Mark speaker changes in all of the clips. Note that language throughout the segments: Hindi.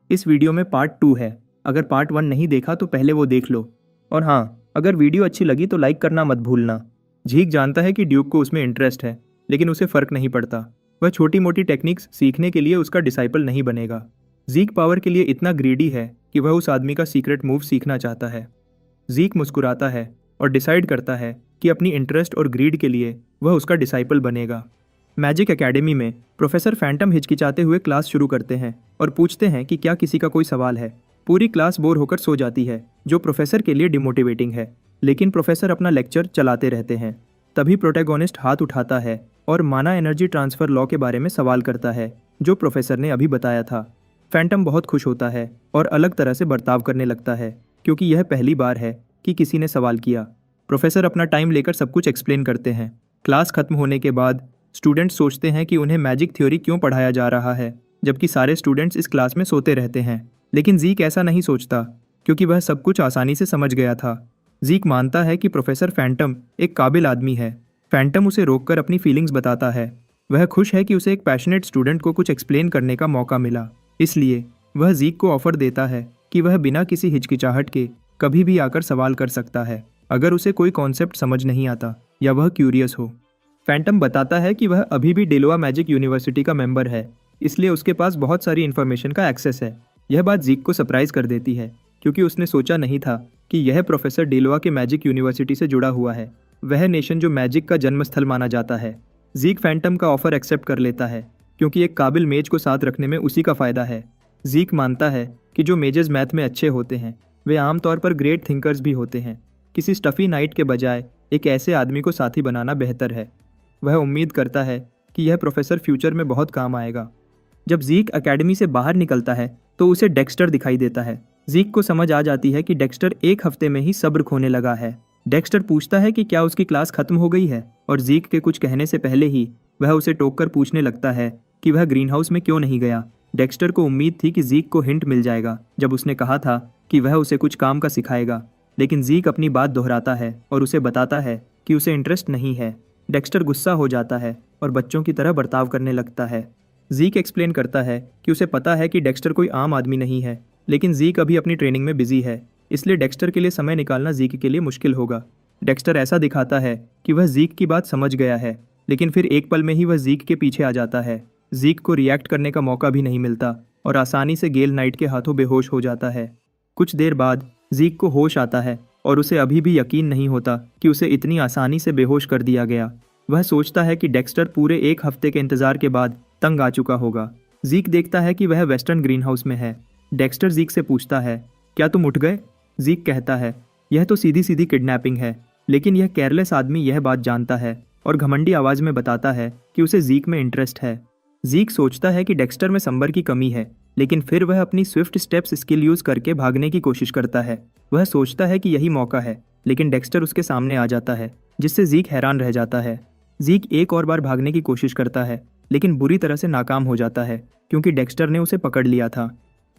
Speaker 1: इस वीडियो में पार्ट 2 है। अगर पार्ट 1 नहीं देखा तो पहले वो देख लो। और हाँ, अगर वीडियो अच्छी लगी तो लाइक करना मत भूलना। झीक जानता है कि ड्यूक को उसमें इंटरेस्ट है, लेकिन उसे फर्क नहीं पड़ता। वह छोटी मोटी टेक्निक्स सीखने के लिए उसका डिसाइपल नहीं बनेगा। जीक पावर के लिए इतना ग्रीडी है कि वह उस आदमी का सीक्रेट मूव सीखना चाहता है। जीक मुस्कुराता है और डिसाइड करता है कि अपनी इंटरेस्ट और ग्रीड के लिए वह उसका डिसाइपल बनेगा। मैजिक एकेडमी में प्रोफेसर फैंटम हिचकिचाते हुए क्लास शुरू करते हैं और पूछते हैं कि क्या किसी का कोई सवाल है। पूरी क्लास बोर होकर सो जाती है, जो प्रोफेसर के लिए डिमोटिवेटिंग है, लेकिन प्रोफेसर अपना लेक्चर चलाते रहते हैं। तभी प्रोटैगोनिस्ट हाथ उठाता है और माना एनर्जी ट्रांसफर लॉ के बारे में सवाल करता है, जो प्रोफेसर ने अभी बताया था। फैंटम बहुत खुश होता है और अलग तरह से बर्ताव करने लगता है, क्योंकि यह पहली बार है कि किसी ने सवाल किया। प्रोफेसर अपना टाइम लेकर सब कुछ एक्सप्लेन करते हैं। क्लास खत्म होने के बाद स्टूडेंट्स सोचते हैं कि उन्हें मैजिक थ्योरी क्यों पढ़ाया जा रहा है, जबकि सारे स्टूडेंट्स इस क्लास में सोते रहते हैं। लेकिन जीक ऐसा नहीं सोचता, क्योंकि वह सब कुछ आसानी से समझ गया था। जीक मानता है कि प्रोफेसर फैंटम एक काबिल आदमी है। फैंटम उसे रोककर अपनी फीलिंग्स बताता है। वह खुश है कि उसे एक पैशनेट स्टूडेंट को कुछ एक्सप्लेन करने का मौका मिला, इसलिए वह जीक को ऑफर देता है कि वह बिना किसी हिचकिचाहट के कभी भी आकर सवाल कर सकता है, अगर उसे कोई कॉन्सेप्ट समझ नहीं आता या वह क्यूरियस हो। फैंटम बताता है कि वह अभी भी डेलोआ मैजिक यूनिवर्सिटी का मेंबर है, इसलिए उसके पास बहुत सारी इन्फॉर्मेशन का एक्सेस है। यह बात जीक को सरप्राइज कर देती है, क्योंकि उसने सोचा नहीं था कि यह प्रोफेसर डेलोआ के मैजिक यूनिवर्सिटी से जुड़ा हुआ है, वह नेशन जो मैजिक का जन्मस्थल माना जाता है। जीक फैंटम का ऑफर एक्सेप्ट कर लेता है, क्योंकि एक काबिल मेज को साथ रखने में उसी का फ़ायदा है। जीक मानता है कि जो मेजेस मैथ में अच्छे होते हैं वे आमतौर पर ग्रेट थिंकर्स भी होते हैं। किसी स्टफ़ी नाइट के बजाय एक ऐसे आदमी को साथी बनाना बेहतर है। वह उम्मीद करता है कि यह प्रोफेसर फ्यूचर में बहुत काम आएगा। जब जीक एकेडमी से बाहर निकलता है तो उसे डेक्स्टर दिखाई देता है। जीक को समझ आ जाती है कि डेक्स्टर एक हफ्ते में ही सब्र खोने लगा है। डेक्स्टर पूछता है कि क्या उसकी क्लास खत्म हो गई है, और जीक के कुछ कहने से पहले ही वह उसे टोककर पूछने लगता है कि वह ग्रीन हाउस में क्यों नहीं गया। डेक्स्टर को उम्मीद थी कि जीक को हिंट मिल जाएगा, जब उसने कहा था कि वह उसे कुछ काम का सिखाएगा, लेकिन जीक अपनी बात दोहराता है और उसे बताता है कि उसे इंटरेस्ट नहीं है। डेक्स्टर गुस्सा हो जाता है और बच्चों की तरह बर्ताव करने लगता है। जीक एक्सप्लेन करता है कि उसे पता है कि डेक्स्टर कोई आम आदमी नहीं है, लेकिन जीक अभी अपनी ट्रेनिंग में बिजी है, इसलिए डेक्स्टर के लिए समय निकालना जीक के लिए मुश्किल होगा। डेक्स्टर ऐसा दिखाता है कि वह जीक की बात समझ गया है, लेकिन फिर एक पल में ही वह जीक के पीछे आ जाता है। जीक को रिएक्ट करने का मौका भी नहीं मिलता और आसानी से गेल नाइट के हाथों बेहोश हो जाता है। कुछ देर बाद जीक को होश आता है और उसे अभी भी यकीन नहीं होता कि उसे इतनी आसानी से बेहोश कर दिया गया। वह सोचता है कि डेक्स्टर पूरे एक हफ्ते के इंतजार के बाद तंग आ चुका होगा। जीक देखता है कि वह वेस्टर्न ग्रीन हाउस में है। डेक्स्टर जीक से पूछता है, क्या तुम उठ गए? जीक कहता है, यह तो सीधी सीधी किडनैपिंग है। लेकिन यह केयरलेस आदमी यह बात जानता है और घमंडी आवाज में बताता है कि उसे जीक में इंटरेस्ट है। जीक सोचता है कि डेक्स्टर में संबर की कमी है, लेकिन फिर वह अपनी स्विफ्ट स्टेप्स स्किल यूज करके भागने की कोशिश करता है। वह सोचता है कि यही मौका है, लेकिन डेक्स्टर उसके सामने आ जाता है, जिससे जीक हैरान रह जाता है। जीक एक और बार भागने की कोशिश करता है, लेकिन बुरी तरह से नाकाम हो जाता है, क्योंकि डेक्स्टर ने उसे पकड़ लिया था।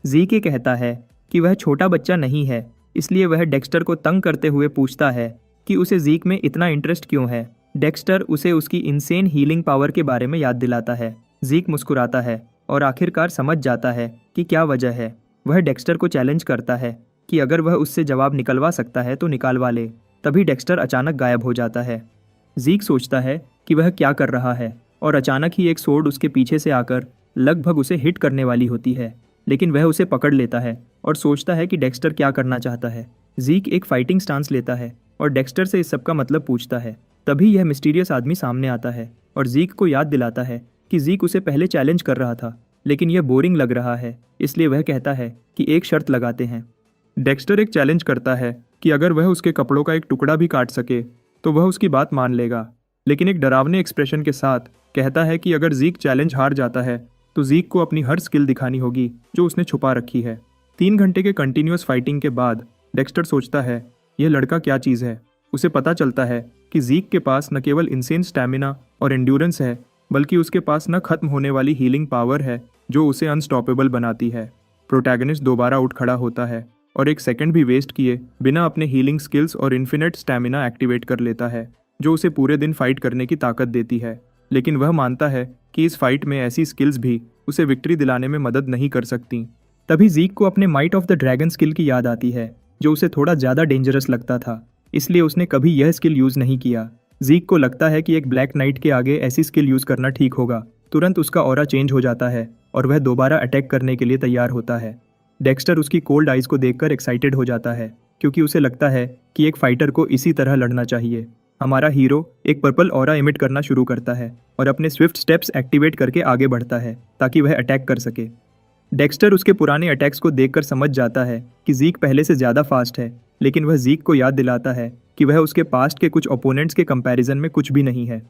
Speaker 1: जीक ये कहता है कि वह छोटा बच्चा नहीं है, इसलिए वह डेक्स्टर को तंग करते हुए पूछता है कि उसे जीक में इतना इंटरेस्ट क्यों है। डेक्स्टर उसे उसकी इनसेन हीलिंग पावर के बारे में याद दिलाता है। जीक मुस्कुराता है और आखिरकार समझ जाता है कि क्या वजह है। वह डेक्स्टर को चैलेंज करता है कि अगर वह उससे जवाब निकलवा सकता है तो निकालवा ले। तभी डेक्स्टर अचानक गायब हो जाता है। जीक सोचता है कि वह क्या कर रहा है, और अचानक ही एक सोर्ड उसके पीछे से आकर लगभग उसे हिट करने वाली होती है, लेकिन वह उसे पकड़ लेता है और सोचता है कि डेक्स्टर क्या करना चाहता है। जीक एक फाइटिंग स्टांस लेता है और डेक्स्टर से इस सब का मतलब पूछता है। तभी यह मिस्टीरियस आदमी सामने आता है और जीक को याद दिलाता है कि जीक उसे पहले चैलेंज कर रहा था, लेकिन यह बोरिंग लग रहा है, इसलिए वह कहता है कि एक शर्त लगाते हैं। डेक्स्टर एक चैलेंज करता है कि अगर वह उसके कपड़ों का एक टुकड़ा भी काट सके तो वह उसकी बात मान लेगा, लेकिन एक डरावने एक्सप्रेशन के साथ कहता है कि अगर जीक चैलेंज हार जाता है तो जीक को अपनी हर स्किल दिखानी होगी जो उसने छुपा रखी है। 3 घंटे के कंटिन्यूअस फाइटिंग के बाद डेक्स्टर सोचता है, यह लड़का क्या चीज़ है। उसे पता चलता है कि जीक के पास न केवल इंसेन स्टैमिना और एंड्योरेंस है, बल्कि उसके पास न खत्म होने वाली हीलिंग पावर है जो उसे अनस्टॉपेबल बनाती है। प्रोटैगनिस्ट दोबारा उठ खड़ा होता है और एक सेकंड भी वेस्ट किए बिना अपने हीलिंग स्किल्स और इन्फिनिट स्टैमिना एक्टिवेट कर लेता है, जो उसे पूरे दिन फाइट करने की ताकत देती है। लेकिन वह मानता है कि इस फाइट में ऐसी स्किल्स भी उसे विक्ट्री दिलाने में मदद नहीं कर सकती। तभी जीक को अपने might of the dragon skill की याद आती है, जो उसे थोड़ा ज़्यादा डेंजरस लगता था, इसलिए उसने कभी यह स्किल यूज़ नहीं किया। जीक को लगता है कि एक ब्लैक नाइट के आगे ऐसी स्किल यूज़ करना ठीक होगा। तुरंत उसका ऑरा चेंज हो जाता है और वह दोबारा अटैक करने के लिए तैयार होता है। डेक्स्टर उसकी कोल्ड आइज़ को देखकर एक्साइटेड हो जाता है, क्योंकि उसे लगता है कि एक फाइटर को इसी तरह लड़ना चाहिए। हमारा हीरो एक पर्पल ऑरा इमिट करना शुरू करता है और अपने स्विफ्ट स्टेप्स एक्टिवेट करके आगे बढ़ता है ताकि वह अटैक कर सके। डेक्स्टर उसके पुराने अटैक्स को देखकर समझ जाता है कि जीक पहले से ज़्यादा फास्ट है, लेकिन वह जीक को याद दिलाता है कि वह उसके पास्ट के कुछ ओपोनेंट्स के कंपैरिजन में कुछ भी नहीं है।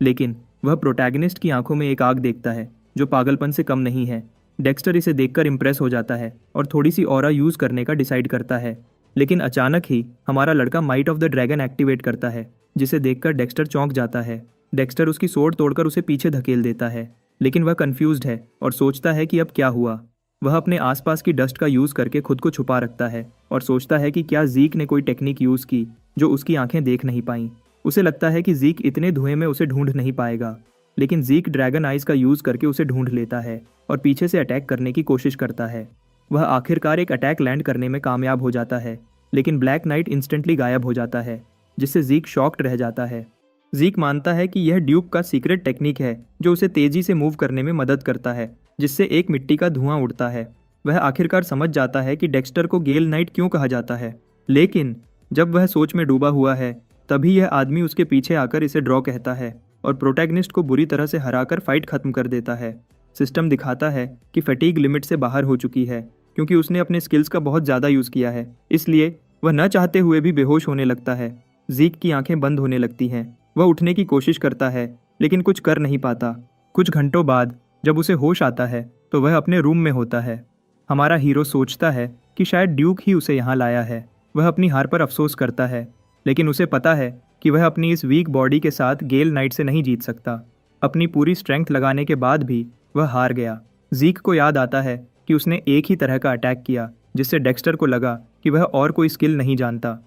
Speaker 1: लेकिन वह प्रोटैगनिस्ट की आंखों में एक आग देखता है जो पागलपन से कम नहीं है। डेक्स्टर इसे देखकर इम्प्रेस हो जाता है और थोड़ी सी ऑरा यूज़ करने का डिसाइड करता है, लेकिन अचानक ही हमारा लड़का might of the dragon activate करता है, जिसे देखकर डेक्स्टर चौंक जाता है। डेक्स्टर उसकी सोर्ड तोड़कर उसे पीछे धकेल देता है, लेकिन वह कंफ्यूज्ड है और सोचता है कि अब क्या हुआ। वह अपने आसपास की डस्ट का यूज़ करके खुद को छुपा रखता है और सोचता है कि क्या जीक ने कोई टेक्निक यूज़ की जो उसकी आंखें देख नहीं पाईं। उसे लगता है कि जीक इतने धुएं में उसे ढूंढ नहीं पाएगा, लेकिन जीक ड्रैगन आइज़ का यूज़ करके उसे ढूंढ लेता है और पीछे से अटैक करने की कोशिश करता है। वह आखिरकार एक अटैक लैंड करने में कामयाब हो जाता है, लेकिन ब्लैक नाइट इंस्टेंटली गायब हो जाता है, जिससे जीक शॉक्ड रह जाता है। जीक मानता है कि यह ड्यूक का सीक्रेट टेक्निक है जो उसे तेजी से मूव करने में मदद करता है, जिससे एक मिट्टी का धुआं उड़ता है। वह आखिरकार समझ जाता है कि डेक्स्टर को गेल नाइट क्यों कहा जाता है, लेकिन जब वह सोच में डूबा हुआ है तभी यह आदमी उसके पीछे आकर इसे ड्रॉ कहता है और प्रोटैगनिस्ट को बुरी तरह से हराकर फाइट खत्म कर देता है। सिस्टम दिखाता है कि फटीग लिमिट से बाहर हो चुकी है, क्योंकि उसने अपने स्किल्स का बहुत ज़्यादा यूज़ किया है, इसलिए वह न चाहते हुए भी बेहोश होने लगता है। जीक की आंखें बंद होने लगती हैं। वह उठने की कोशिश करता है, लेकिन कुछ कर नहीं पाता। कुछ घंटों बाद जब उसे होश आता है तो वह अपने रूम में होता है। हमारा हीरो सोचता है कि शायद ड्यूक ही उसे यहाँ लाया है। वह अपनी हार पर अफसोस करता है, लेकिन उसे पता है कि वह अपनी इस वीक बॉडी के साथ गेल नाइट से नहीं जीत सकता। अपनी पूरी स्ट्रेंथ लगाने के बाद भी वह हार गया। जीक को याद आता है कि उसने एक ही तरह का अटैक किया, जिससे डेक्स्टर को लगा कि वह और कोई स्किल नहीं जानता।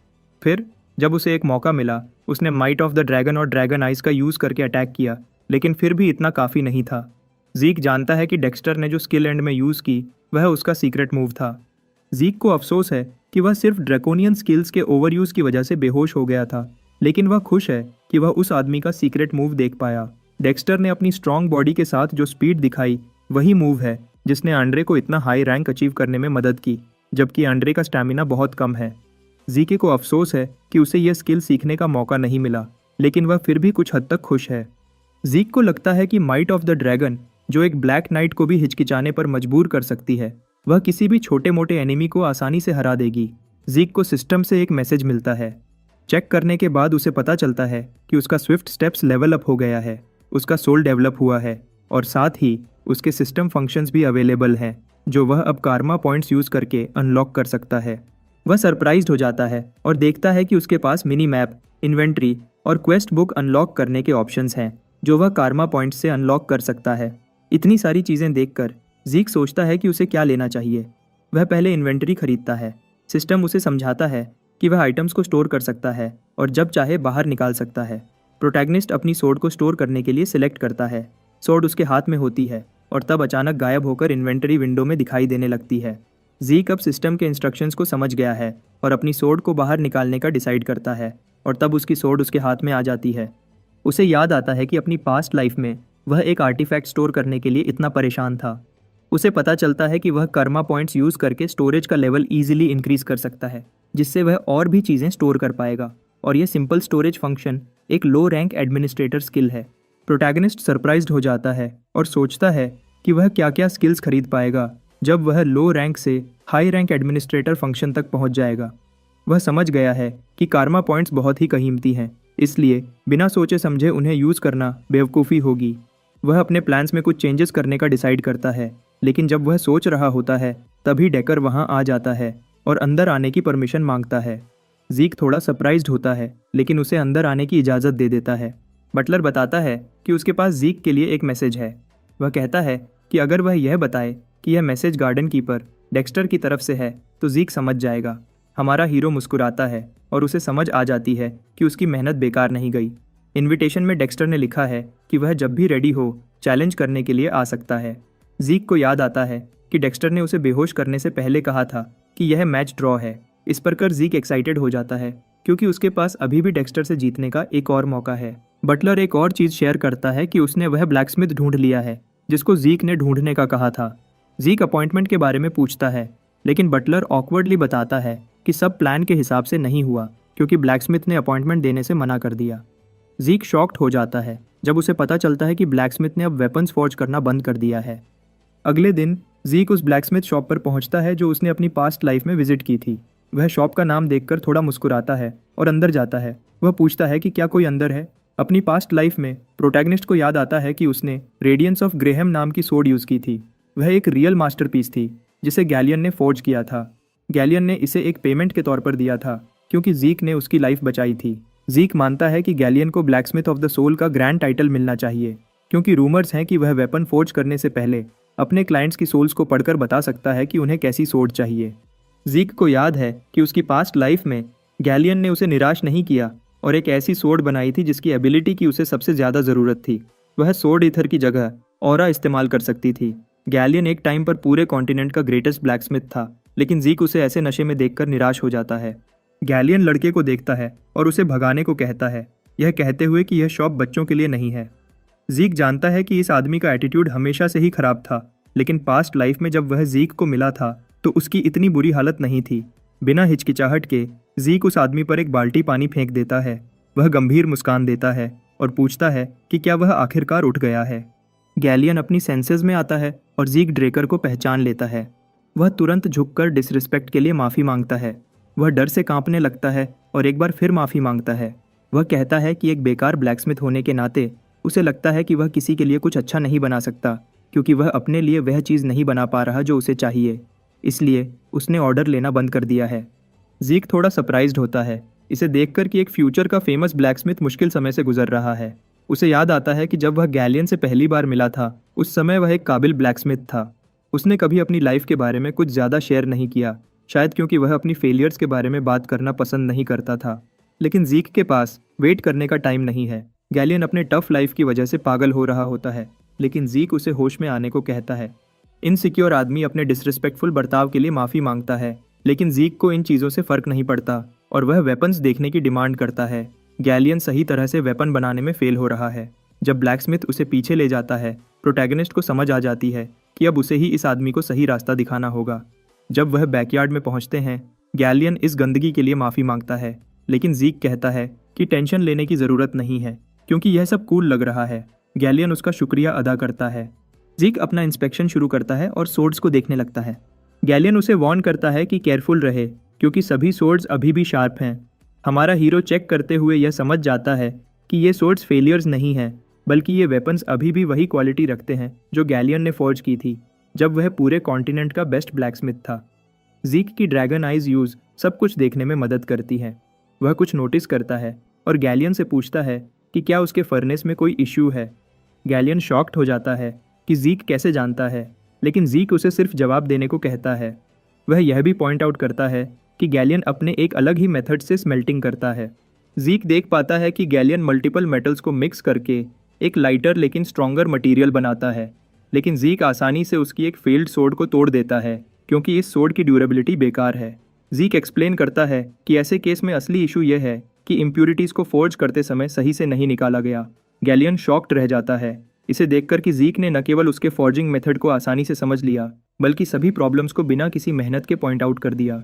Speaker 1: फिर जब उसे एक मौका मिला, उसने माइट ऑफ द ड्रैगन और ड्रैगन आइज का यूज़ करके अटैक किया, लेकिन फिर भी इतना काफ़ी नहीं था। जीक जानता है कि डेक्स्टर ने जो स्किल एंड में यूज़ की वह उसका सीक्रेट मूव था। जीक को अफसोस है कि वह सिर्फ ड्रैकोनियन स्किल्स के ओवरयूज़ की वजह से बेहोश हो गया था, लेकिन वह खुश है कि वह उस आदमी का सीक्रेट मूव देख पाया। डेक्स्टर ने अपनी स्ट्रॉन्ग बॉडी के साथ जो स्पीड दिखाई वही मूव है जिसने आंड्रे को इतना हाई रैंक अचीव करने में मदद की, जबकि आंड्रे का स्टैमिना बहुत कम है। जीके को अफसोस है कि उसे यह स्किल सीखने का मौका नहीं मिला, लेकिन वह फिर भी कुछ हद तक खुश है। जीक को लगता है कि माइट ऑफ द ड्रैगन, जो एक ब्लैक नाइट को भी हिचकिचाने पर मजबूर कर सकती है, वह किसी भी छोटे मोटे एनिमी को आसानी से हरा देगी। जीक को सिस्टम से एक मैसेज मिलता है। चेक करने के बाद उसे पता चलता है कि उसका स्विफ्ट स्टेप्स लेवल अप हो गया है, उसका सोल डेवलप हुआ है और साथ ही उसके सिस्टम फंक्शंस भी अवेलेबल हैं, जो वह अब कारमा पॉइंट्स यूज़ करके अनलॉक कर सकता है। वह सरप्राइज्ड हो जाता है और देखता है कि उसके पास मिनी मैप, इन्वेंट्री और क्वेस्ट बुक अनलॉक करने के ऑप्शंस हैं, जो वह कारमा पॉइंट्स से अनलॉक कर सकता है। इतनी सारी चीज़ें देखकर जीक सोचता है कि उसे क्या लेना चाहिए। वह पहले इन्वेंट्री खरीदता है। सिस्टम उसे समझाता है कि वह आइटम्स को स्टोर कर सकता है और जब चाहे बाहर निकाल सकता है। प्रोटैगनिस्ट अपनी सोर्ड को स्टोर करने के लिए सिलेक्ट करता है। सोर्ड उसके हाथ में होती है और तब अचानक गायब होकर इन्वेंटरी विंडो में दिखाई देने लगती है। जीक अब सिस्टम के इंस्ट्रक्शंस को समझ गया है और अपनी सोर्ड को बाहर निकालने का डिसाइड करता है और तब उसकी सोर्ड उसके हाथ में आ जाती है। उसे याद आता है कि अपनी पास्ट लाइफ में वह एक आर्टिफैक्ट स्टोर करने के लिए इतना परेशान था। उसे पता चलता है कि वह कर्मा पॉइंट्स यूज़ करके स्टोरेज का लेवल ईजिली इंक्रीज़ कर सकता है, जिससे वह और भी चीज़ें स्टोर कर पाएगा, और यह सिंपल स्टोरेज फंक्शन एक लो रैंक एडमिनिस्ट्रेटर स्किल है। प्रोटैगनिस्ट सरप्राइज्ड हो जाता है और सोचता है कि वह क्या क्या स्किल्स खरीद पाएगा जब वह लो रैंक से हाई रैंक एडमिनिस्ट्रेटर फंक्शन तक पहुंच जाएगा। वह समझ गया है कि कारमा पॉइंट्स बहुत ही कीमती हैं, इसलिए बिना सोचे समझे उन्हें यूज़ करना बेवकूफ़ी होगी। वह अपने प्लान्स में कुछ चेंजेस करने का डिसाइड करता है, लेकिन जब वह सोच रहा होता है तभी डेकर वहां आ जाता है और अंदर आने की परमिशन मांगता है। जीक थोड़ा सरप्राइज्ड होता है, लेकिन उसे अंदर आने की इजाज़त दे देता है। बटलर बताता है कि उसके पास जीक के लिए एक मैसेज है। वह कहता है कि अगर वह यह बताए कि यह मैसेज गार्डन कीपर डेक्स्टर की तरफ से है तो जीक समझ जाएगा। हमारा हीरो मुस्कुराता है और उसे समझ आ जाती है कि उसकी मेहनत बेकार नहीं गई। इनविटेशन में डेक्स्टर ने लिखा है कि वह जब भी रेडी हो चैलेंज करने के लिए आ सकता है। जीक को याद आता है कि कि डेक्स्टर ने उसे बेहोश करने से पहले कहा था कि यह मैच ड्रॉ है। इस पर कर ज़ीक एक्साइटेड हो जाता है क्योंकि उसके पास अभी भी डेक्स्टर से जीतने का एक और मौका है। बटलर एक और चीज़ शेयर करता है कि उसने वह ब्लैकस्मिथ ढूंढ लिया है जिसको ज़ीक ने ढूंढने का कहा था। ज़ीक अपॉइंटमेंट के बारे में पूछता है, लेकिन बटलर ऑकवर्डली बताता है कि सब प्लान के हिसाब से नहीं हुआ क्योंकि ब्लैकस्मिथ ने अपॉइंटमेंट देने से मना कर दिया। ज़ीक शॉक्ड हो जाता है जब उसे पता चलता है कि ब्लैकस्मिथ ने अब वेपन्स फॉर्ज करना बंद कर दिया है। अगले दिन ज़ीक उस ब्लैकस्मिथ शॉप पर पहुंचता है जो उसने अपनी पास्ट लाइफ में विजिट की थी। वह शॉप का नाम देखकर थोड़ा मुस्कुराता है और अंदर जाता है। वह पूछता है कि क्या कोई अंदर है। अपनी पास्ट लाइफ में प्रोटैगनिस्ट को याद आता है कि उसने रेडियंस ऑफ ग्रेहम नाम की सोड यूज़ की थी। वह एक रियल मास्टरपीस थी जिसे गैलियन ने फोर्ज किया था। गैलियन ने इसे एक पेमेंट के तौर पर दिया था क्योंकि ज़ीक ने उसकी लाइफ बचाई थी। ज़ीक मानता है कि गैलियन को ब्लैकस्मिथ ऑफ द सोल का ग्रैंड टाइटल मिलना चाहिए क्योंकि रूमर्स हैं कि वह वेपन फोर्ज करने से पहले अपने क्लाइंट्स की सोल्स को पढ़कर बता सकता है कि उन्हें कैसी सोड चाहिए। ज़ीक को याद है कि उसकी पास्ट लाइफ में गैलियन ने उसे निराश नहीं किया और एक ऐसी सोड बनाई थी जिसकी एबिलिटी की उसे सबसे ज़्यादा ज़रूरत थी। वह सोड ईथर की जगह ऑरा इस्तेमाल कर सकती थी। गैलियन एक टाइम पर पूरे कॉन्टिनेंट का ग्रेटेस्ट ब्लैकस्मिथ था, लेकिन ज़ीक उसे ऐसे नशे में देखकर निराश हो जाता है। गैलियन लड़के को देखता है और उसे भगाने को कहता है, यह कहते हुए कि यह शॉप बच्चों के लिए नहीं है। ज़ीक जानता है कि इस आदमी का एटीट्यूड हमेशा से ही खराब था, लेकिन पास्ट लाइफ में जब वह ज़ीक को मिला था तो उसकी इतनी बुरी हालत नहीं थी। बिना हिचकिचाहट के ज़ीक उस आदमी पर एक बाल्टी पानी फेंक देता है। वह गंभीर मुस्कान देता है और पूछता है कि क्या वह आखिरकार उठ गया है। गैलियन अपनी सेंसेस में आता है और ज़ीक ड्रेकर को पहचान लेता है। वह तुरंत झुककर डिसरिस्पेक्ट के लिए माफ़ी मांगता है। वह डर से कांपने लगता है और एक बार फिर माफ़ी मांगता है। वह कहता है कि एक बेकार ब्लैकस्मिथ होने के नाते उसे लगता है कि वह किसी के लिए कुछ अच्छा नहीं बना सकता क्योंकि वह अपने लिए वह चीज़ नहीं बना पा रहा जो उसे चाहिए, इसलिए उसने ऑर्डर लेना बंद कर दिया है। ज़ीक थोड़ा सरप्राइज्ड होता है इसे देखकर कि एक फ्यूचर का फेमस ब्लैकस्मिथ मुश्किल समय से गुजर रहा है। उसे याद आता है कि जब वह गैलियन से पहली बार मिला था उस समय वह एक काबिल ब्लैकस्मिथ था। उसने कभी अपनी लाइफ के बारे में कुछ ज़्यादा शेयर नहीं किया, शायद क्योंकि वह अपनी फेलियर्स के बारे में बात करना पसंद नहीं करता था। लेकिन ज़ीक के पास वेट करने का टाइम नहीं है। गैलियन अपने टफ लाइफ की वजह से पागल हो रहा होता है, लेकिन ज़ीक उसे होश में आने को कहता है। इनसिक्योर आदमी अपने डिसरिस्पेक्टफुल बर्ताव के लिए माफ़ी मांगता है, लेकिन ज़ीक को इन चीज़ों से फ़र्क नहीं पड़ता और वह वेपन्स देखने की डिमांड करता है। गैलियन सही तरह से वेपन बनाने में फेल हो रहा है। जब ब्लैकस्मिथ उसे पीछे ले जाता है, प्रोटैगनिस्ट को समझ आ जाती है कि अब उसे ही इस आदमी को सही रास्ता दिखाना होगा। जब वह बैकयार्ड में पहुंचते हैं, गैलियन इस गंदगी के लिए माफ़ी मांगता है, लेकिन ज़ीक कहता है कि टेंशन लेने की ज़रूरत नहीं है क्योंकि यह सब कूल लग रहा है। गैलियन उसका शुक्रिया अदा करता है। ज़ीक अपना इंस्पेक्शन शुरू करता है और सोर्ड्स को देखने लगता है। गैलियन उसे वार्न करता है कि केयरफुल रहे क्योंकि सभी सोर्ड्स अभी भी शार्प हैं। हमारा हीरो चेक करते हुए यह समझ जाता है कि ये सोर्ड्स फेलियर्स नहीं हैं, बल्कि ये वेपन्स अभी भी वही क्वालिटी रखते हैं जो गैलियन ने फॉर्ज की थी जब वह पूरे कॉन्टिनेंट का बेस्ट ब्लैकस्मिथ था। ज़ीक की ड्रैगन आइज यूज़ सब कुछ देखने में मदद करती है। वह कुछ नोटिस करता है और गैलियन से पूछता है कि क्या उसके फर्नेस में कोई इश्यू है। गैलियन शॉक्ड हो जाता है कि ज़ीक कैसे जानता है, लेकिन ज़ीक उसे सिर्फ जवाब देने को कहता है। वह यह भी पॉइंट आउट करता है कि गैलियन अपने एक अलग ही मेथड से स्मेल्टिंग करता है। ज़ीक देख पाता है कि गैलियन मल्टीपल मेटल्स को मिक्स करके एक लाइटर लेकिन स्ट्रॉन्गर मटेरियल बनाता है, लेकिन ज़ीक आसानी से उसकी एक फेल्ड सोड को तोड़ देता है क्योंकि इस सोड की ड्यूरेबिलिटी बेकार है। ज़ीक एक्सप्लेन करता है कि ऐसे केस में असली इशू यह है कि इम्प्यूरिटीज़ को फोर्ज करते समय सही से नहीं निकाला गया। गैलियन शॉक्ड रह जाता है इसे देखकर कि ज़ीक ने न केवल उसके फॉर्जिंग मेथड को आसानी से समझ लिया, बल्कि सभी प्रॉब्लम्स को बिना किसी मेहनत के पॉइंट आउट कर दिया।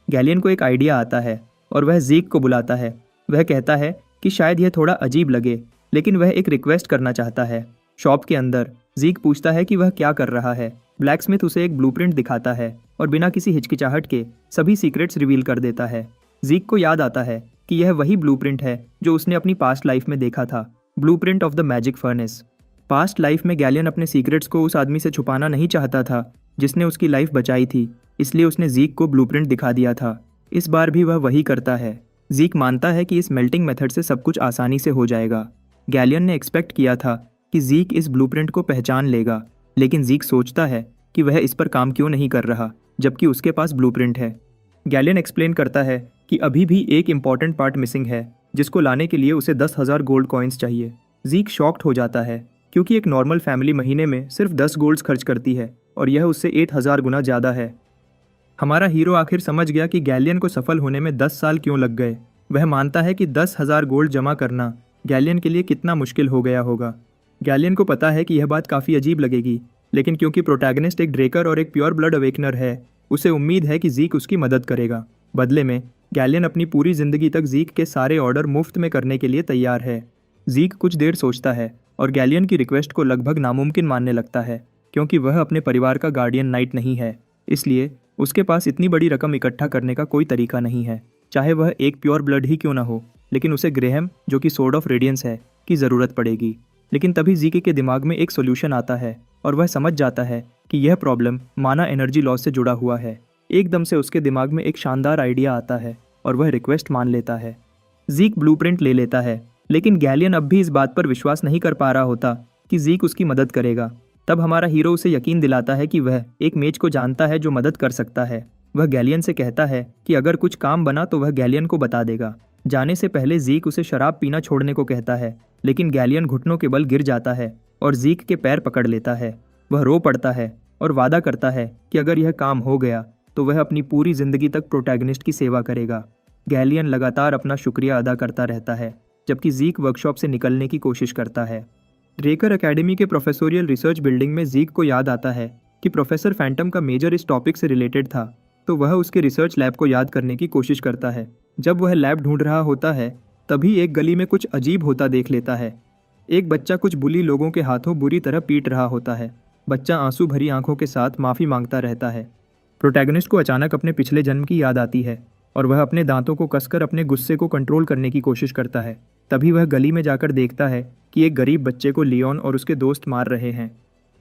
Speaker 1: गैलियन को एक आइडिया आता है और वह ज़ीक को बुलाता है। वह कहता है कि शायद यह थोड़ा अजीब लगे, लेकिन वह एक रिक्वेस्ट करना चाहता है। शॉप के अंदर ज़ीक पूछता है कि वह क्या कर रहा है। ब्लैकस्मिथ उसे एक ब्लूप्रिंट दिखाता है और बिना किसी हिचकिचाहट के सभी सीक्रेट्स रिवील कर देता है। ज़ीक को याद आता है कि यह वही ब्लूप्रिंट है जो उसने अपनी पास्ट लाइफ में देखा था, blueprint of the magic furnace. Past life में गैलियन अपने सीक्रेट्स को उस आदमी से छुपाना नहीं चाहता था जिसने उसकी लाइफ बचाई थी, इसलिए उसने ज़ीक को ब्लूप्रिंट दिखा दिया था। इस बार भी वह वही करता है। ज़ीक मानता है कि इस मेल्टिंग मेथड से सब कुछ आसानी से हो जाएगा। गैलियन ने एक्सपेक्ट किया था कि ज़ीक इस ब्लूप्रिंट को पहचान लेगा, लेकिन ज़ीक सोचता है कि वह इस पर काम क्यों नहीं कर रहा जबकि उसके पास ब्लूप्रिंट है। गैलियन एक्सप्लेन करता है कि अभी भी एक इम्पॉर्टेंट पार्ट मिसिंग है जिसको लाने के लिए उसे 10,000 गोल्ड कॉइन्स चाहिए। ज़ीक शॉक्ड हो जाता है क्योंकि एक नॉर्मल फैमिली महीने में सिर्फ 10 गोल्ड्स खर्च करती है और यह उससे 8000 गुना ज़्यादा है। हमारा हीरो आखिर समझ गया कि गैलियन को सफल होने में 10 साल क्यों लग गए। वह मानता है कि 10,000 गोल्ड जमा करना गैलियन के लिए कितना मुश्किल हो गया होगा। गैलियन को पता है कि यह बात काफ़ी अजीब लगेगी, लेकिन क्योंकि प्रोटैगनिस्ट एक ड्रेकर और एक प्योर ब्लड अवेकनर है, उसे उम्मीद है कि ज़ीक उसकी मदद करेगा। बदले में गैलियन अपनी पूरी ज़िंदगी तक ज़ीक के सारे ऑर्डर मुफ्त में करने के लिए तैयार है। ज़ीक कुछ देर सोचता है और गैलियन की रिक्वेस्ट को लगभग नामुमकिन मानने लगता है, क्योंकि वह अपने परिवार का गार्डियन नाइट नहीं है, इसलिए उसके पास इतनी बड़ी रकम इकट्ठा करने का कोई तरीका नहीं है, चाहे वह एक प्योर ब्लड ही क्यों ना हो। लेकिन उसे ग्रेहम, जो कि सोर्ड ऑफ रेडियंस है, की ज़रूरत पड़ेगी। लेकिन तभी ज़ीके के दिमाग में एक सोल्यूशन आता है और वह समझ जाता है कि यह प्रॉब्लम माना एनर्जी लॉस से जुड़ा हुआ है। एकदम से उसके दिमाग में एक शानदार आइडिया आता है और वह रिक्वेस्ट मान लेता है। ज़ीक ब्लूप्रिंट ले लेता है, लेकिन गैलियन अब भी इस बात पर विश्वास नहीं कर पा रहा होता कि ज़ीक उसकी मदद करेगा। तब हमारा हीरो उसे यकीन दिलाता है कि वह एक मेज को जानता है जो मदद कर सकता है। वह गैलियन से कहता है कि अगर कुछ काम बना तो वह गैलियन को बता देगा। जाने से पहले ज़ीक उसे शराब पीना छोड़ने को कहता है, लेकिन गैलियन घुटनों के बल गिर जाता है और ज़ीक के पैर पकड़ लेता है। वह रो पड़ता है और वादा करता है कि अगर यह काम हो गया तो वह अपनी पूरी ज़िंदगी तक प्रोटैगनिस्ट की सेवा करेगा। गैलियन लगातार अपना शुक्रिया अदा करता रहता है, जबकि ज़ीक वर्कशॉप से निकलने की कोशिश करता है। ड्रेकर एकेडमी के प्रोफेसोरियल रिसर्च बिल्डिंग में ज़ीक को याद आता है कि प्रोफेसर फैंटम का मेजर इस टॉपिक से रिलेटेड था, तो वह उसके रिसर्च लैब को याद करने की कोशिश करता है। जब वह लैब ढूंढ रहा होता है, तभी एक गली में कुछ अजीब होता देख लेता है। एक बच्चा कुछ बुली लोगों के हाथों बुरी तरह पीट रहा होता है। बच्चा आंसू भरी आंखों के साथ माफ़ी मांगता रहता है। प्रोटैगनिस्ट को अचानक अपने पिछले जन्म की याद आती है और वह अपने दांतों को कसकर अपने गुस्से को कंट्रोल करने की कोशिश करता है। तभी वह गली में जाकर देखता है कि एक गरीब बच्चे को लियोन और उसके दोस्त मार रहे हैं।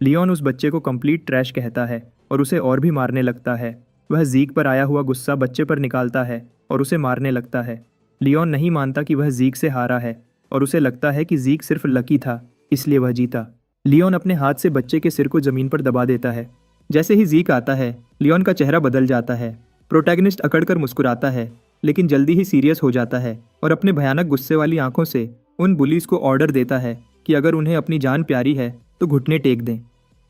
Speaker 1: लियोन उस बच्चे को कंप्लीट ट्रैश कहता है और उसे और भी मारने लगता है। वह ज़ीक पर आया हुआ गुस्सा बच्चे पर निकालता है और उसे मारने लगता है। लियोन नहीं मानता कि वह ज़ीक से हारा है और उसे लगता है कि ज़ीक सिर्फ लकी था, इसलिए वह जीता। लियोन अपने हाथ से बच्चे के सिर को ज़मीन पर दबा देता है। जैसे ही ज़ीक आता है, लियोन का चेहरा बदल जाता है। प्रोटैगनिस्ट अकड़कर मुस्कुराता है, लेकिन जल्दी ही सीरियस हो जाता है और अपने भयानक गुस्से वाली आंखों से उन बुलीज को ऑर्डर देता है कि अगर उन्हें अपनी जान प्यारी है तो घुटने टेक दें।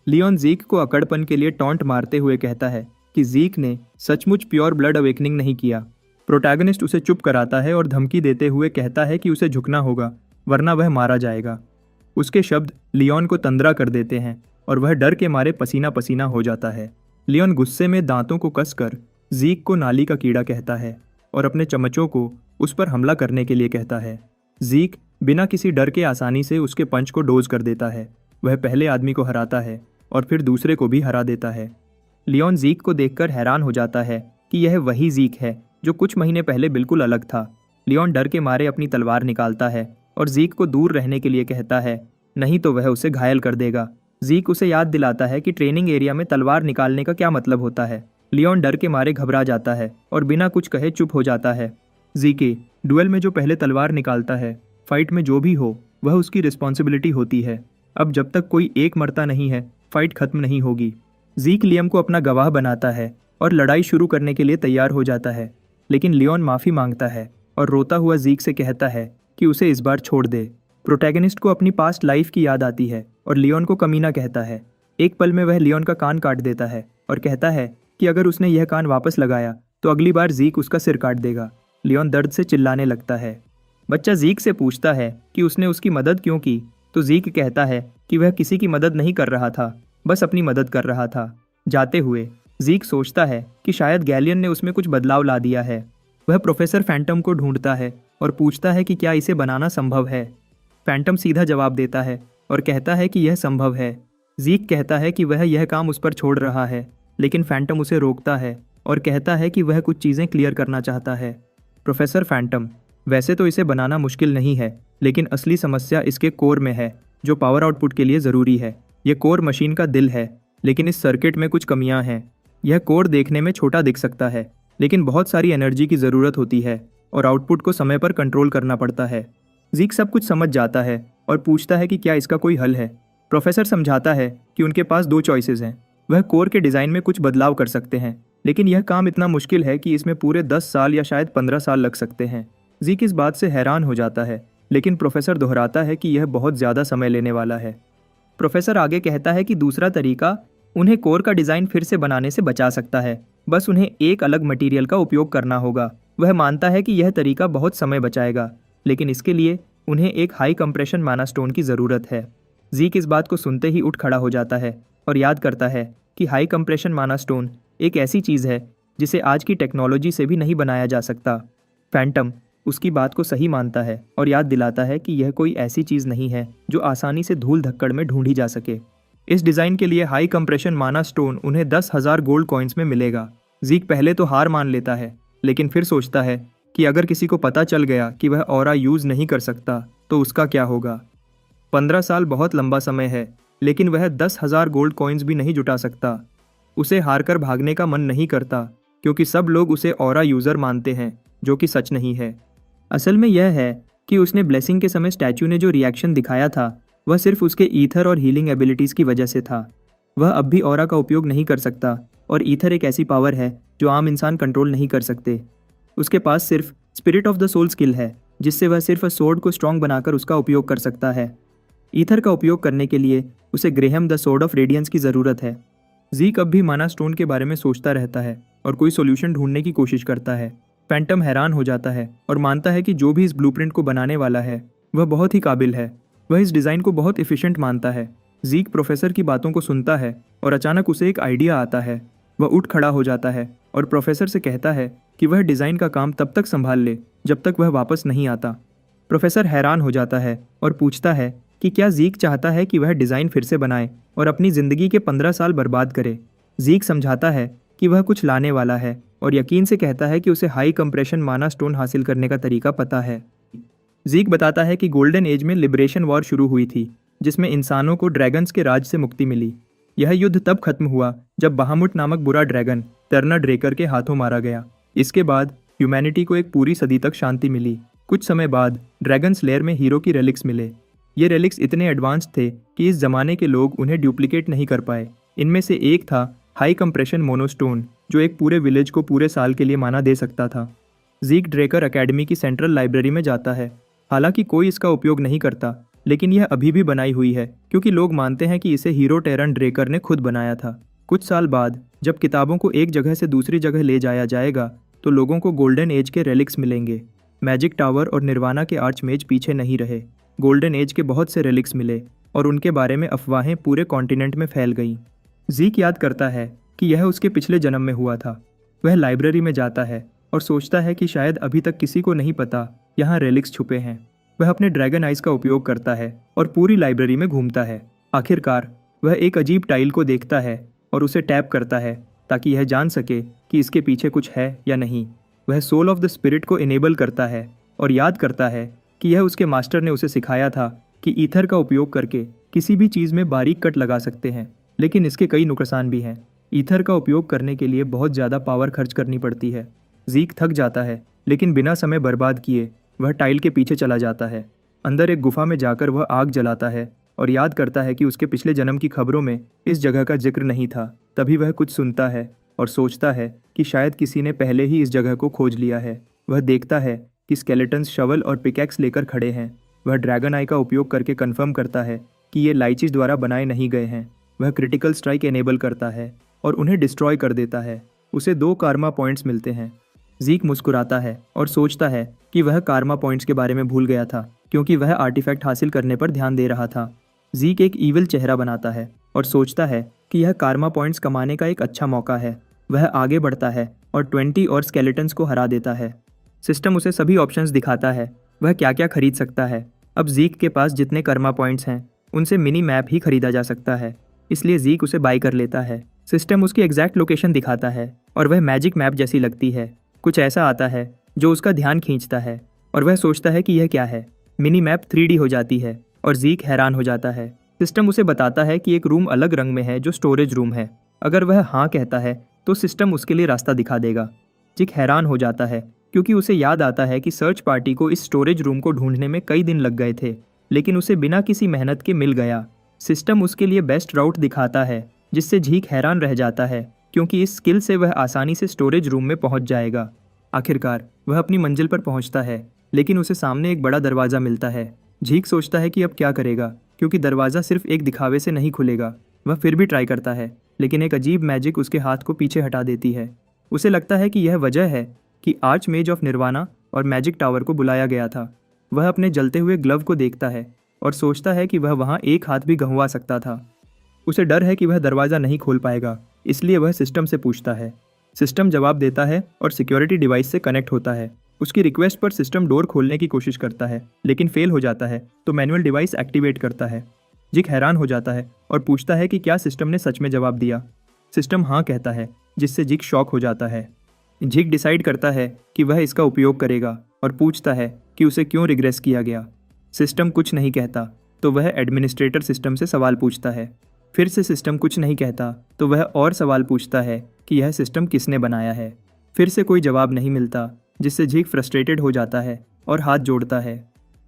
Speaker 1: लियोन ज़ीक को अकड़पन के लिए टॉन्ट मारते हुए कहता है कि ज़ीक ने सचमुच प्योर ब्लड अवेकनिंग नहीं किया। प्रोटैगनिस्ट उसे चुप कराता है और धमकी देते हुए कहता है कि उसे झुकना होगा, वरना वह मारा जाएगा। उसके शब्द लियोन को तंद्रा कर देते हैं और वह डर के मारे पसीना पसीना हो जाता है। लियोन गुस्से में दांतों को कसकर ज़ीक को नाली का कीड़ा कहता है और अपने चमचों को उस पर हमला करने के लिए कहता है। ज़ीक बिना किसी डर के आसानी से उसके पंच को डोज कर देता है। वह पहले आदमी को हराता है और फिर दूसरे को भी हरा देता है। लियोन ज़ीक को देखकर हैरान हो जाता है कि यह वही ज़ीक है जो कुछ महीने पहले बिल्कुल अलग था। लियोन डर के मारे अपनी तलवार निकालता है और ज़ीक को दूर रहने के लिए कहता है, नहीं तो वह उसे घायल कर देगा। ज़ीक उसे याद दिलाता है कि ट्रेनिंग एरिया में तलवार निकालने का क्या मतलब होता है। लियोन डर के मारे घबरा जाता है और बिना कुछ कहे चुप हो जाता है। ज़ीके डुएल में जो पहले तलवार निकालता है, फाइट में जो भी हो वह उसकी रिस्पॉन्सिबिलिटी होती है। अब जब तक कोई एक मरता नहीं है, फाइट खत्म नहीं होगी। ज़ीक लियम को अपना गवाह बनाता है और लड़ाई शुरू करने के लिए तैयार हो जाता है, लेकिन लियोन माफ़ी मांगता है और रोता हुआ ज़ीक से कहता है कि उसे इस बार छोड़ दे। प्रोटैगनिस्ट को अपनी पास्ट लाइफ की याद आती है और लियोन को कमीना कहता है। एक पल में वह लियोन का कान काट देता है और कहता है कि अगर उसने यह कान वापस लगाया तो अगली बार ज़ीक उसका सिर काट देगा। लियोन दर्द से चिल्लाने लगता है। बच्चा ज़ीक से पूछता है कि उसने उसकी मदद क्यों की, तो ज़ीक कहता है कि वह किसी की मदद नहीं कर रहा था, बस अपनी मदद कर रहा था। जाते हुए ज़ीक सोचता है कि शायद गैलियन ने उसमें कुछ बदलाव ला दिया है। वह प्रोफेसर फैंटम को ढूंढता है और पूछता है कि क्या इसे बनाना संभव है। फैंटम सीधा जवाब देता है और कहता है कि यह संभव है। ज़ीक कहता है कि वह यह काम उस पर छोड़ रहा है, लेकिन फैंटम उसे रोकता है और कहता है कि वह कुछ चीज़ें क्लियर करना चाहता है। प्रोफेसर फैंटम, वैसे तो इसे बनाना मुश्किल नहीं है, लेकिन असली समस्या इसके कोर में है, जो पावर आउटपुट के लिए ज़रूरी है। यह कोर मशीन का दिल है, लेकिन इस सर्किट में कुछ कमियां हैं। यह कोर देखने में छोटा दिख सकता है, लेकिन बहुत सारी एनर्जी की ज़रूरत होती है और आउटपुट को समय पर कंट्रोल करना पड़ता है। ज़ीक सब कुछ समझ जाता है और पूछता है कि क्या इसका कोई हल है। प्रोफेसर समझाता है कि उनके पास 2 चॉइसेस हैं। वह कोर के डिज़ाइन में कुछ बदलाव कर सकते हैं, लेकिन यह काम इतना मुश्किल है कि इसमें पूरे 10 साल या शायद 15 साल लग सकते हैं। ज़ीक इस बात से हैरान हो जाता है, लेकिन प्रोफेसर दोहराता है कि यह बहुत ज़्यादा समय लेने वाला है। प्रोफेसर आगे कहता है कि दूसरा तरीका उन्हें कोर का डिज़ाइन फिर से बनाने से बचा सकता है, बस उन्हें एक अलग मटेरियल का उपयोग करना होगा। वह मानता है कि यह तरीका बहुत समय बचाएगा, लेकिन इसके लिए उन्हें एक हाई कंप्रेशन माना स्टोन की ज़रूरत है। ज़ीक इस बात को सुनते ही उठ खड़ा हो जाता है और याद करता है कि हाई कंप्रेशन माना स्टोन एक ऐसी चीज़ है जिसे आज की टेक्नोलॉजी से भी नहीं बनाया जा सकता। फैंटम उसकी बात को सही मानता है और याद दिलाता है कि यह कोई ऐसी चीज़ नहीं है जो आसानी से धूल धक्कड़ में ढूंढी जा सके। इस डिज़ाइन के लिए हाई कंप्रेशन माना स्टोन उन्हें 10,000 गोल्ड कॉइन्स में मिलेगा। ज़ीक पहले तो हार मान लेता है, लेकिन फिर सोचता है कि अगर किसी को पता चल गया कि वह ऑरा यूज़ नहीं कर सकता तो उसका क्या होगा। 15 साल बहुत लंबा समय है, लेकिन वह 10,000 गोल्ड कॉइन्स भी नहीं जुटा सकता। उसे हारकर भागने का मन नहीं करता, क्योंकि सब लोग उसे ऑरा यूज़र मानते हैं, जो कि सच नहीं है। असल में यह है कि उसने ब्लेसिंग के समय स्टैचू ने जो रिएक्शन दिखाया था वह सिर्फ उसके ईथर और हीलिंग एबिलिटीज़ की वजह से था। वह अब भी ऑरा का उपयोग नहीं कर सकता, और ईथर एक ऐसी पावर है जो आम इंसान कंट्रोल नहीं कर सकते। उसके पास सिर्फ spirit of the soul skill है, जिससे वह सिर्फ सोर्ड को स्ट्रॉन्ग बनाकर उसका उपयोग कर सकता है। ईथर का उपयोग करने के लिए उसे Graham the sword of radiance की ज़रूरत है। ज़ीक अब भी माना स्टोन के बारे में सोचता रहता है और कोई सोल्यूशन ढूंढने की कोशिश करता है। फैंटम हैरान हो जाता है और मानता है कि जो भी इस ब्लूप्रिंट को बनाने वाला है वह बहुत ही काबिल है। वह इस डिज़ाइन को बहुत एफिशिएंट मानता है। ज़ीक प्रोफेसर की बातों को सुनता है और अचानक उसे एक आइडिया आता है। वह उठ खड़ा हो जाता है और प्रोफेसर से कहता है कि वह डिज़ाइन का काम तब तक संभाल ले जब तक वह वापस नहीं आता। प्रोफेसर हैरान हो जाता है और पूछता है कि क्या ज़ीक चाहता है कि वह डिज़ाइन फिर से बनाए और अपनी ज़िंदगी के 15 साल बर्बाद करे। ज़ीक समझाता है कि वह कुछ लाने वाला है और यकीन से कहता है कि उसे हाई कंप्रेशन माना स्टोन हासिल करने का तरीका पता है। ज़ीक बताता है कि गोल्डन एज में लिबरेशन वॉर शुरू हुई थी, जिसमें इंसानों को ड्रैगन्स के राज से मुक्ति मिली। यह युद्ध तब खत्म हुआ जब बहामुट नामक बुरा ड्रैगन टर्नर ड्रेकर के हाथों मारा गया। इसके बाद ह्यूमैनिटी को एक पूरी सदी तक शांति मिली। कुछ समय बाद ड्रैगन स्लेयर में हीरो की रेलिक्स मिले। ये रेलिक्स इतने एडवांस थे कि इस जमाने के लोग उन्हें डुप्लीकेट नहीं कर पाए। इनमें से एक था हाई कंप्रेशन मोनोस्टोन, जो एक पूरे विलेज को पूरे साल के लिए माना दे सकता था। ज़ीक ड्रेकर एकेडमी की सेंट्रल लाइब्रेरी में जाता है। हालांकि कोई इसका उपयोग नहीं करता, लेकिन यह अभी भी बनाई हुई है क्योंकि लोग मानते हैं कि इसे हीरो टेरन ड्रेकर ने खुद बनाया था। कुछ साल बाद जब किताबों को एक जगह से दूसरी जगह ले जाया जाएगा तो लोगों को गोल्डन एज के रेलिक्स मिलेंगे। मैजिक टावर और निर्वाणा के आर्चमेज पीछे नहीं रहे। गोल्डन एज के बहुत से रेलिक्स मिले और उनके बारे में अफवाहें पूरे कॉन्टिनेंट में फैल गईं। ज़ीक याद करता है कि यह उसके पिछले जन्म में हुआ था। वह लाइब्रेरी में जाता है और सोचता है कि शायद अभी तक किसी को नहीं पता यहाँ रेलिक्स छुपे हैं। वह अपने ड्रैगन आइज का उपयोग करता है और पूरी लाइब्रेरी में घूमता है। आखिरकार वह एक अजीब टाइल को देखता है और उसे टैप करता है ताकि यह जान सके कि इसके पीछे कुछ है या नहीं। वह सोल ऑफ द स्पिरिट को इनेबल करता है और याद करता है कि यह उसके मास्टर ने उसे सिखाया था कि ईथर का उपयोग करके किसी भी चीज़ में बारीक कट लगा सकते हैं, लेकिन इसके कई नुकसान भी हैं। ईथर का उपयोग करने के लिए बहुत ज़्यादा पावर खर्च करनी पड़ती है। ज़ीक थक जाता है, लेकिन बिना समय बर्बाद किए वह टाइल के पीछे चला जाता है। अंदर एक गुफा में जाकर वह आग जलाता है और याद करता है कि उसके पिछले जन्म की खबरों में इस जगह का जिक्र नहीं था। तभी वह कुछ सुनता है और सोचता है कि शायद किसी ने पहले ही इस जगह को खोज लिया है। वह देखता है कि स्केलेटन्स शवल और पिकैक्स लेकर खड़े हैं। वह ड्रैगन आई का उपयोग करके कंफर्म करता है कि ये लाइचिस द्वारा बनाए नहीं गए हैं। वह क्रिटिकल स्ट्राइक एनेबल करता है और उन्हें डिस्ट्रॉय कर देता है। उसे 2 कारमा पॉइंट्स मिलते हैं। ज़ीक मुस्कुराता है और सोचता है कि वह कारमा पॉइंट्स के बारे में भूल गया था, क्योंकि वह आर्टिफैक्ट हासिल करने पर ध्यान दे रहा था। ज़ीक एक ईविल चेहरा बनाता है और सोचता है कि यह कारमा पॉइंट्स कमाने का एक अच्छा मौका है। वह आगे बढ़ता है और 20 और स्केलेटन्स को हरा देता है। सिस्टम उसे सभी ऑप्शंस दिखाता है, वह क्या क्या खरीद सकता है। अब ज़ीक के पास जितने कर्मा पॉइंट्स हैं उनसे मिनी मैप ही खरीदा जा सकता है, इसलिए ज़ीक उसे बाय कर लेता है। सिस्टम उसकी एग्जैक्ट लोकेशन दिखाता है और वह मैजिक मैप जैसी लगती है। कुछ ऐसा आता है जो उसका ध्यान खींचता है और वह सोचता है कि यह क्या है। मिनी मैप 3D हो जाती है और ज़ीक हैरान हो जाता है। सिस्टम उसे बताता है कि एक रूम अलग रंग में है जो स्टोरेज रूम है। अगर वह हाँ कहता है तो सिस्टम उसके लिए रास्ता दिखा देगा। ज़ीक हैरान हो जाता है क्योंकि उसे याद आता है कि सर्च पार्टी को इस स्टोरेज रूम को ढूंढने में कई दिन लग गए थे, लेकिन उसे बिना किसी मेहनत के मिल गया। सिस्टम उसके लिए बेस्ट राउट दिखाता है, जिससे ज़ीक हैरान रह जाता है क्योंकि इस स्किल से वह आसानी से स्टोरेज रूम में पहुंच जाएगा। आखिरकार वह अपनी मंजिल पर पहुंचता है, लेकिन उसे सामने एक बड़ा दरवाज़ा मिलता है। ज़ीक सोचता है कि अब क्या करेगा, क्योंकि दरवाज़ा सिर्फ एक दिखावे से नहीं खुलेगा। वह फिर भी ट्राई करता है, लेकिन एक अजीब मैजिक उसके हाथ को पीछे हटा देती है। उसे लगता है कि यह वजह है कि आर्च मेज ऑफ निर्वाणा और मैजिक टावर को बुलाया गया था। वह अपने जलते हुए ग्लव को देखता है और सोचता है कि वह वहाँ एक हाथ भी गंवा सकता था। उसे डर है कि वह दरवाज़ा नहीं खोल पाएगा, इसलिए वह सिस्टम से पूछता है। सिस्टम जवाब देता है और सिक्योरिटी डिवाइस से कनेक्ट होता है। उसकी रिक्वेस्ट पर सिस्टम डोर खोलने की कोशिश करता है, लेकिन फेल हो जाता है तो मैनुअल डिवाइस एक्टिवेट करता है। जिक हैरान हो जाता है और पूछता है कि क्या सिस्टम ने सच में जवाब दिया। सिस्टम हाँ कहता है, जिससे जिक शॉक हो जाता है। जिक डिसाइड करता है कि वह इसका उपयोग करेगा और पूछता है कि उसे क्यों रिग्रेस किया गया। सिस्टम कुछ नहीं कहता तो वह एडमिनिस्ट्रेटर सिस्टम से सवाल पूछता है। फिर से सिस्टम कुछ नहीं कहता तो वह और सवाल पूछता है कि यह सिस्टम किसने बनाया है। फिर से कोई जवाब नहीं मिलता, जिससे जिक फ्रस्ट्रेटेड हो जाता है और हाथ जोड़ता है।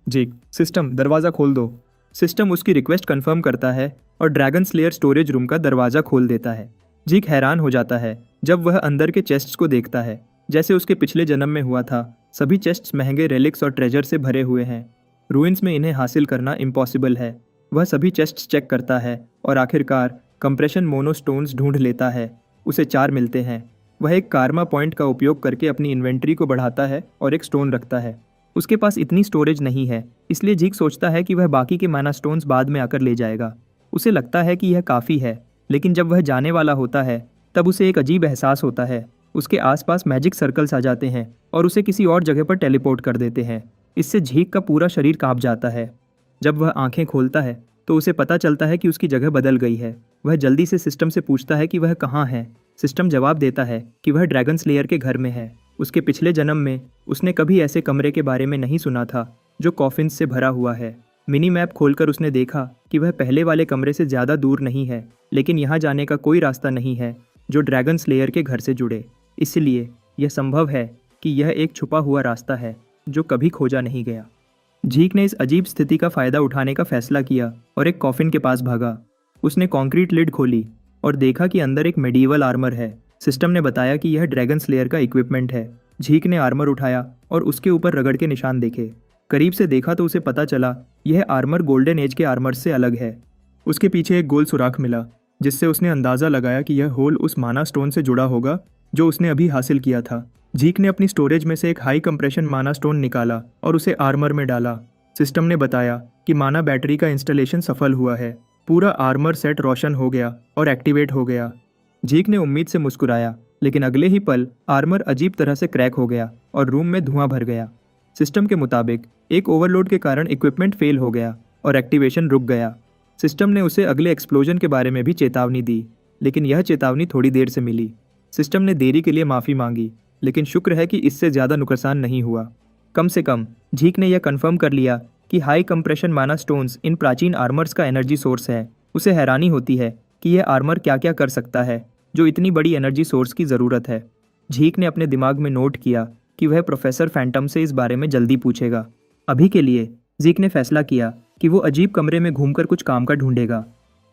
Speaker 1: जिक, सिस्टम दरवाज़ा खोल दो। सिस्टम उसकी रिक्वेस्ट कंफर्म करता है और ड्रैगन स्लेयर स्टोरेज रूम का दरवाज़ा खोल देता है। जिक हैरान हो जाता है जब वह अंदर के चेस्ट्स को देखता है। जैसे उसके पिछले जन्म में हुआ था, सभी चेस्ट्स महंगे रेलिक्स और ट्रेजर से भरे हुए हैं। रूइंस में इन्हें हासिल करना इम्पॉसिबल है। वह सभी चेस्ट्स चेक करता है और आखिरकार कंप्रेशन मोनोस्टोन्स ढूंढ लेता है। उसे 4 मिलते हैं। वह एक कार्मा पॉइंट का उपयोग करके अपनी इन्वेंट्री को बढ़ाता है और एक स्टोन रखता है। उसके पास इतनी स्टोरेज नहीं है, इसलिए जिक सोचता है कि वह बाकी के माना स्टोन्स बाद में आकर ले जाएगा। उसे लगता है कि यह काफ़ी है, लेकिन जब वह जाने वाला होता है तब उसे एक अजीब एहसास होता है। उसके आसपास मैजिक सर्कल्स आ जाते हैं और उसे किसी और जगह पर टेलीपोर्ट कर देते हैं। इससे झीक का पूरा शरीर कांप जाता है। जब वह आंखें खोलता है तो उसे पता चलता है कि उसकी जगह बदल गई है। वह जल्दी से सिस्टम से पूछता है कि वह कहाँ है। सिस्टम जवाब देता है कि वह ड्रैगन स्लेयर के घर में है। उसके पिछले जन्म में उसने कभी ऐसे कमरे के बारे में नहीं सुना था जो कॉफिन्स से भरा हुआ है। मिनी मैप खोलकर उसने देखा कि वह पहले वाले कमरे से ज़्यादा दूर नहीं है, लेकिन यहाँ जाने का कोई रास्ता नहीं है जो ड्रैगन स्लेयर के घर से जुड़े। इसलिए यह संभव है कि यह एक छुपा हुआ रास्ता है जो कभी खोजा नहीं गया। झीक ने इस अजीब स्थिति का फ़ायदा उठाने का फैसला किया और एक कॉफिन के पास भागा। उसने कंक्रीट लिड खोली और देखा कि अंदर एक मेडिवल आर्मर है। सिस्टम ने बताया कि यह ड्रैगन स्लेयर का इक्विपमेंट है। झीक ने आर्मर उठाया और उसके ऊपर रगड़ के निशान देखे। करीब से देखा तो उसे पता चला यह आर्मर गोल्डन एज के आर्मर से अलग है। उसके पीछे एक गोल सुराख मिला, जिससे उसने अंदाज़ा लगाया कि यह होल उस माना स्टोन से जुड़ा होगा जो उसने अभी हासिल किया था। झीक ने अपनी स्टोरेज में से एक हाई कंप्रेशन माना स्टोन निकाला और उसे आर्मर में डाला। सिस्टम ने बताया कि माना बैटरी का इंस्टॉलेशन सफल हुआ है। पूरा आर्मर सेट रोशन हो गया और एक्टिवेट हो गया। झीक ने उम्मीद से मुस्कुराया, लेकिन अगले ही पल आर्मर अजीब तरह से क्रैक हो गया और रूम में धुआं भर गया। सिस्टम के मुताबिक एक ओवरलोड के कारण इक्विपमेंट फेल हो गया और एक्टिवेशन रुक गया। सिस्टम ने उसे अगले एक्सप्लोजन के बारे में भी चेतावनी दी, लेकिन यह चेतावनी थोड़ी देर से मिली। सिस्टम ने देरी के लिए माफ़ी मांगी, लेकिन शुक्र है कि इससे ज़्यादा नुकसान नहीं हुआ। कम से कम झीक ने यह कंफर्म कर लिया कि हाई कंप्रेशन माना स्टोन्स इन प्राचीन आर्मर्स का एनर्जी सोर्स है। उसे हैरानी होती है कि यह आर्मर क्या क्या कर सकता है जो इतनी बड़ी एनर्जी सोर्स की ज़रूरत है। झीक ने अपने दिमाग में नोट किया कि वह प्रोफेसर फैंटम से इस बारे में जल्दी पूछेगा। अभी के लिए झीक ने फैसला किया कि वो अजीब कमरे में घूमकर कुछ काम का ढूंढेगा।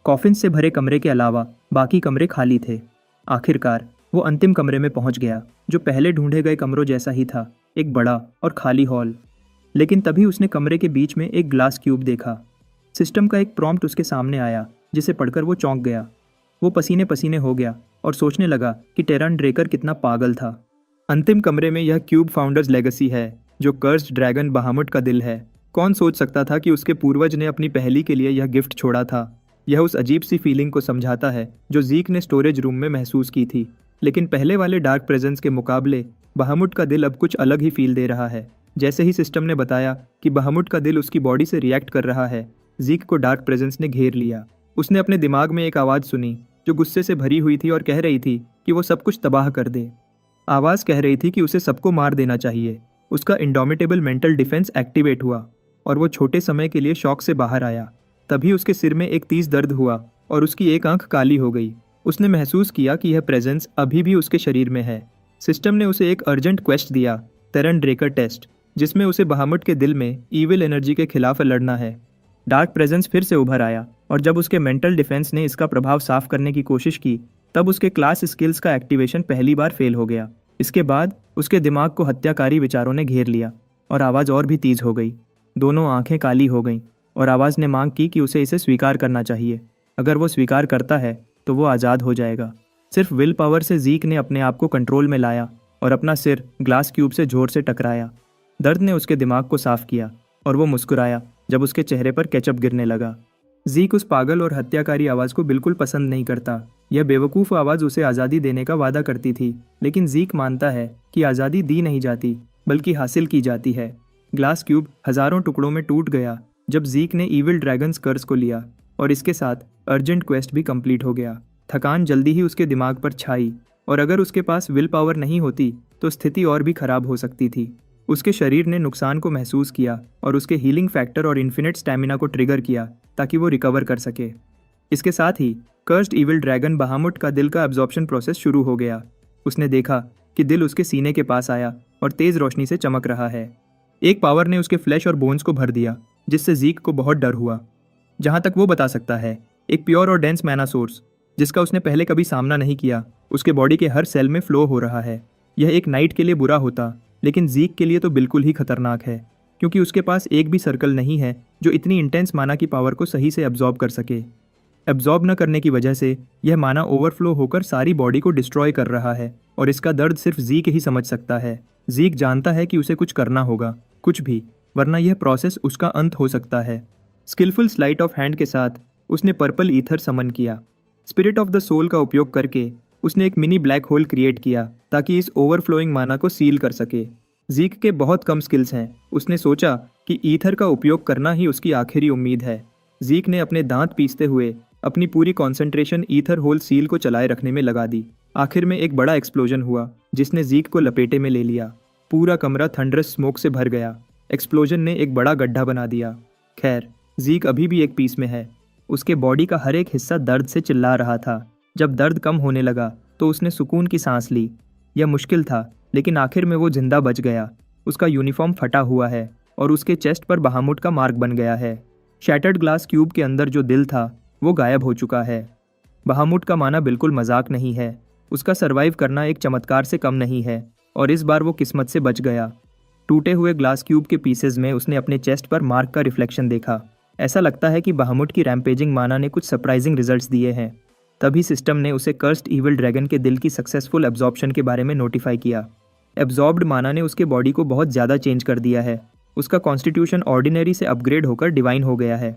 Speaker 1: कॉफिन से भरे कमरे के अलावा बाकी कमरे खाली थे। आखिरकार वो अंतिम कमरे में पहुंच गया, जो पहले ढूंढे गए कमरों जैसा ही था, एक बड़ा और खाली हॉल। लेकिन तभी उसने कमरे के बीच में एक ग्लास क्यूब देखा। सिस्टम का एक प्रॉम्प्ट उसके सामने आया, जिसे पढ़कर वो चौंक गया। वो पसीने पसीने हो गया और सोचने लगा कि टेरन ड्रेकर कितना पागल था। अंतिम कमरे में यह क्यूब फाउंडर्स लेगेसी है, जो कर्स्ड ड्रैगन बहामुट का दिल है। कौन सोच सकता था कि उसके पूर्वज ने अपनी पहेली के लिए यह गिफ्ट छोड़ा था। यह उस अजीब सी फीलिंग को समझाता है जो ज़ीक ने स्टोरेज रूम में महसूस की थी। लेकिन पहले वाले डार्क प्रेजेंस के मुकाबले बहामुट का दिल अब कुछ अलग ही फील दे रहा है। जैसे ही सिस्टम ने बताया कि बहामुट का दिल उसकी बॉडी से रिएक्ट कर रहा है, ज़ीक को डार्क प्रेजेंस ने घेर लिया। उसने अपने दिमाग में एक आवाज़ सुनी जो गुस्से से भरी हुई थी और कह रही थी कि वो सब कुछ तबाह कर दे। आवाज़ कह रही थी कि उसे सबको मार देना चाहिए। उसका इंडोमिटेबल मेंटल डिफेंस एक्टिवेट हुआ और वो छोटे समय के लिए शॉक से बाहर आया। तभी उसके सिर में एक तेज दर्द हुआ और उसकी एक आंख काली हो गई। उसने महसूस किया कि यह प्रेजेंस अभी भी उसके शरीर में है। सिस्टम ने उसे एक अर्जेंट क्वेस्ट दिया, टेरन ड्रेकर टेस्ट, जिसमें उसे बहामुट के दिल में ईविल एनर्जी के खिलाफ लड़ना है। डार्क प्रेजेंस फिर से उभर आया और जब उसके मेंटल डिफेंस ने इसका प्रभाव साफ करने की कोशिश की, तब उसके क्लास स्किल्स का एक्टिवेशन पहली बार फेल हो गया। इसके बाद उसके दिमाग को हत्याकारी विचारों ने घेर लिया और आवाज़ और भी तेज हो गई। दोनों आंखें काली हो गईं और आवाज़ ने मांग की कि उसे इसे स्वीकार करना चाहिए। अगर वो स्वीकार करता है तो वो आज़ाद हो जाएगा। सिर्फ विल पावर से ज़ीक ने अपने आप को कंट्रोल में लाया और अपना सिर ग्लास क्यूब से जोर से टकराया। दर्द ने उसके दिमाग को साफ किया और वो मुस्कुराया जब उसके चेहरे पर केचप गिरने लगा। ज़ीक उस पागल और हत्याकारी आवाज़ को बिल्कुल पसंद नहीं करता। यह बेवकूफ़ आवाज़ उसे आज़ादी देने का वादा करती थी, लेकिन ज़ीक मानता है कि आज़ादी दी नहीं जाती बल्कि हासिल की जाती है। ग्लास क्यूब हज़ारों टुकड़ों में टूट गया जब ज़ीक ने ईविल ड्रैगन्स कर्स को लिया और इसके साथ अर्जेंट क्वेस्ट भी कंप्लीट हो गया। थकान जल्दी ही उसके दिमाग पर छाई और अगर उसके पास विल पावर नहीं होती तो स्थिति और भी खराब हो सकती थी। उसके शरीर ने नुकसान को महसूस किया और उसके हीलिंग फैक्टर और इन्फिनिट स्टैमिना को ट्रिगर किया ताकि वो रिकवर कर सके। इसके साथ ही कर्स्ड ईविल ड्रैगन बहामुट का दिल का एब्जॉर्प्शन प्रोसेस शुरू हो गया। उसने देखा कि दिल उसके सीने के पास आया और तेज़ रोशनी से चमक रहा है। एक पावर ने उसके फ्लैश और बोन्स को भर दिया, जिससे ज़ीक को बहुत डर हुआ। जहाँ तक वो बता सकता है, एक प्योर और डेंस मैना सोर्स जिसका उसने पहले कभी सामना नहीं किया उसके बॉडी के हर सेल में फ्लो हो रहा है। यह एक नाइट के लिए बुरा होता, लेकिन ज़ीक के लिए तो बिल्कुल ही खतरनाक है, क्योंकि उसके पास एक भी सर्कल नहीं है जो इतनी इंटेंस माना की पावर को सही से एब्जॉर्ब कर सके। एब्जॉर्ब न करने की वजह से यह माना ओवरफ्लो होकर सारी बॉडी को डिस्ट्रॉय कर रहा है और इसका दर्द सिर्फ ज़ीक ही समझ सकता है। ज़ीक जानता है कि उसे कुछ करना होगा, कुछ भी, वरना यह प्रोसेस उसका अंत हो सकता है। स्किलफुल स्लाइट ऑफ हैंड के साथ उसने पर्पल ईथर समन किया। स्पिरिट ऑफ द सोल का उपयोग करके उसने एक मिनी ब्लैक होल क्रिएट किया ताकि इस ओवरफ्लोइंग माना को सील कर सके। ज़ीक के बहुत कम स्किल्स हैं। उसने सोचा कि ईथर का उपयोग करना ही उसकी आखिरी उम्मीद है। ज़ीक ने अपने दांत पीसते हुए अपनी पूरी कंसंट्रेशन ईथर होल सील को चलाए रखने में लगा दी। आखिर में एक बड़ा एक्सप्लोजन हुआ जिसने ज़ीक को लपेटे में ले लिया। पूरा कमरा थंडरस स्मोक से भर गया। एक्सप्लोजन ने एक बड़ा गड्ढा बना दिया। खैर, ज़ीक अभी भी एक पीस में है। उसके बॉडी का हर एक हिस्सा दर्द से चिल्ला रहा था। जब दर्द कम होने लगा तो उसने सुकून की सांस ली। यह मुश्किल था, लेकिन आखिर में वो जिंदा बच गया। उसका यूनिफॉर्म फटा हुआ है और उसके चेस्ट पर बहामुट का मार्क बन गया है। शैटर्ड ग्लास क्यूब के अंदर जो दिल था वो गायब हो चुका है। बहामुट का माना बिल्कुल मजाक नहीं है। उसका सरवाइव करना एक चमत्कार से कम नहीं है और इस बार वो किस्मत से बच गया। टूटे हुए ग्लास क्यूब के पीसेज में उसने अपने चेस्ट पर मार्क का रिफ्लेक्शन देखा। ऐसा लगता है कि बहामुट की रैम्पेजिंग माना ने कुछ सरप्राइजिंग रिजल्ट्स दिए हैं। तभी सिस्टम ने उसे कर्स्ड ईविल ड्रैगन के दिल की सक्सेसफुल एब्जॉर्प्शन के बारे में नोटिफाई किया। एब्जॉर्ब्ड माना ने उसके बॉडी को बहुत ज़्यादा चेंज कर दिया है। उसका कॉन्स्टिट्यूशन ऑर्डिनरी से अपग्रेड होकर डिवाइन हो गया है।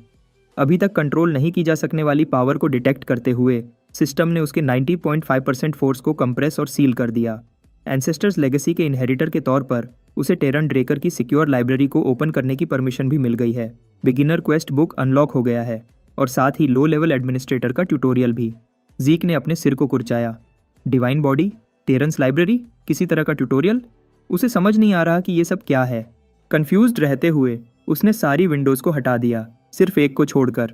Speaker 1: अभी तक कंट्रोल नहीं की जा सकने वाली पावर को डिटेक्ट करते हुए सिस्टम ने उसके 90.5% फोर्स को कंप्रेस और सील कर दिया। एंसेस्टर्स लेगेसी के इनहेरिटर के तौर पर उसे टेरन ड्रेकर की सिक्योर लाइब्रेरी को ओपन करने की परमिशन भी मिल गई है। बिगिनर क्वेस्ट बुक अनलॉक हो गया है और साथ ही लो लेवल एडमिनिस्ट्रेटर का ट्यूटोरियल भी। ज़ीक ने अपने सिर को कुरचाया। डिवाइन बॉडी, टेरन्स लाइब्रेरी, किसी तरह का ट्यूटोरियल? उसे समझ नहीं आ रहा कि ये सब क्या है। कंफ्यूज्ड रहते हुए उसने सारी विंडोज़ को हटा दिया, सिर्फ एक को छोड़कर।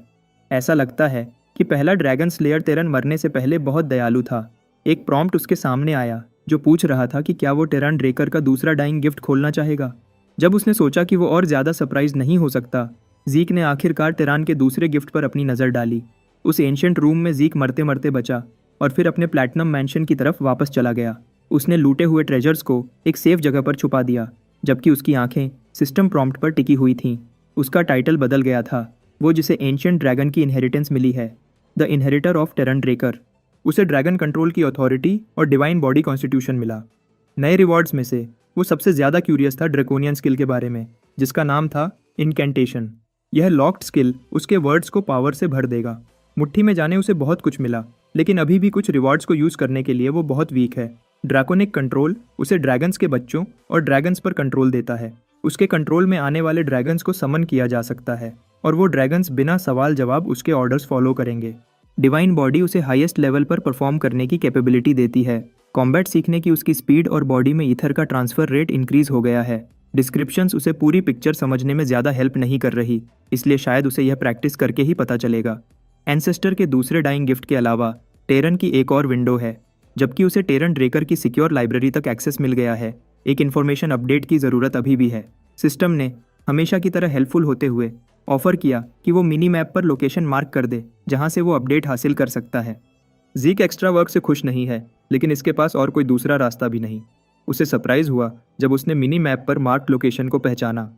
Speaker 1: ऐसा लगता है कि पहला ड्रैगन स्लेयर टेरन मरने से पहले बहुत दयालु था। एक प्रॉम्प्ट उसके सामने आया जो पूछ रहा था कि क्या वो टेरन ड्रेकर का दूसरा डाइंग गिफ्ट खोलना चाहेगा। जब उसने सोचा कि वो और ज़्यादा सरप्राइज नहीं हो सकता, ज़ीक ने आखिरकार टेरान के दूसरे गिफ्ट पर अपनी नज़र डाली। उस एंशिएंट रूम में ज़ीक मरते मरते बचा और फिर अपने प्लैटिनम मैंशन की तरफ वापस चला गया। उसने लूटे हुए ट्रेजर्स को एक सेफ जगह पर छुपा दिया, जबकि उसकी आंखें सिस्टम प्रॉम्प्ट पर टिकी हुई थीं। उसका टाइटल बदल गया था, वो जिसे एंशिएंट ड्रैगन की इनहेरिटेंस मिली है, the inheritor of terrain Drucker. उसे ड्रैगन कंट्रोल की अथॉरिटी और डिवाइन बॉडी कॉन्स्टिट्यूशन मिला। नए रिवॉर्ड्स में से वो सबसे ज़्यादा क्यूरियस था ड्रैकोनियन स्किल के बारे में, जिसका नाम था इनकैंटेशन। यह लॉक्ड स्किल उसके वर्ड्स को पावर से भर देगा। मुट्ठी में जाने उसे बहुत कुछ मिला, लेकिन अभी भी कुछ रिवॉर्ड्स को यूज़ करने के लिए वो बहुत वीक है। ड्रैकोनिक कंट्रोल उसे ड्रैगन्स के बच्चों और ड्रैगन्स पर कंट्रोल देता है। उसके कंट्रोल में आने वाले ड्रैगन्स को समन किया जा सकता है और वो ड्रैगन्स बिना सवाल जवाब उसके ऑर्डर्स फॉलो करेंगे। डिवाइन बॉडी उसे हाईएस्ट लेवल पर परफॉर्म करने की कैपेबिलिटी देती है। कॉम्बैट सीखने की उसकी स्पीड और बॉडी में ईथर का ट्रांसफर रेट इंक्रीज हो गया है। डिस्क्रिप्शंस उसे पूरी पिक्चर समझने में ज़्यादा हेल्प नहीं कर रही, इसलिए शायद उसे यह प्रैक्टिस करके ही पता चलेगा। एंसेस्टर के दूसरे डाइंग गिफ्ट के अलावा टेरन की एक और विंडो है। जबकि उसे टेरन ड्रेकर की सिक्योर लाइब्रेरी तक एक्सेस मिल गया है, एक इन्फॉर्मेशन अपडेट की ज़रूरत अभी भी है। सिस्टम ने हमेशा की तरह हेल्पफुल होते हुए ऑफर किया कि वो मिनी मैप पर लोकेशन मार्क कर दे जहां से वो अपडेट हासिल कर सकता है। ज़ीक एक्स्ट्रा वर्क से खुश नहीं है, लेकिन इसके पास और कोई दूसरा रास्ता भी नहीं। उसे सरप्राइज हुआ जब उसने मिनी मैप पर मार्क लोकेशन को पहचाना।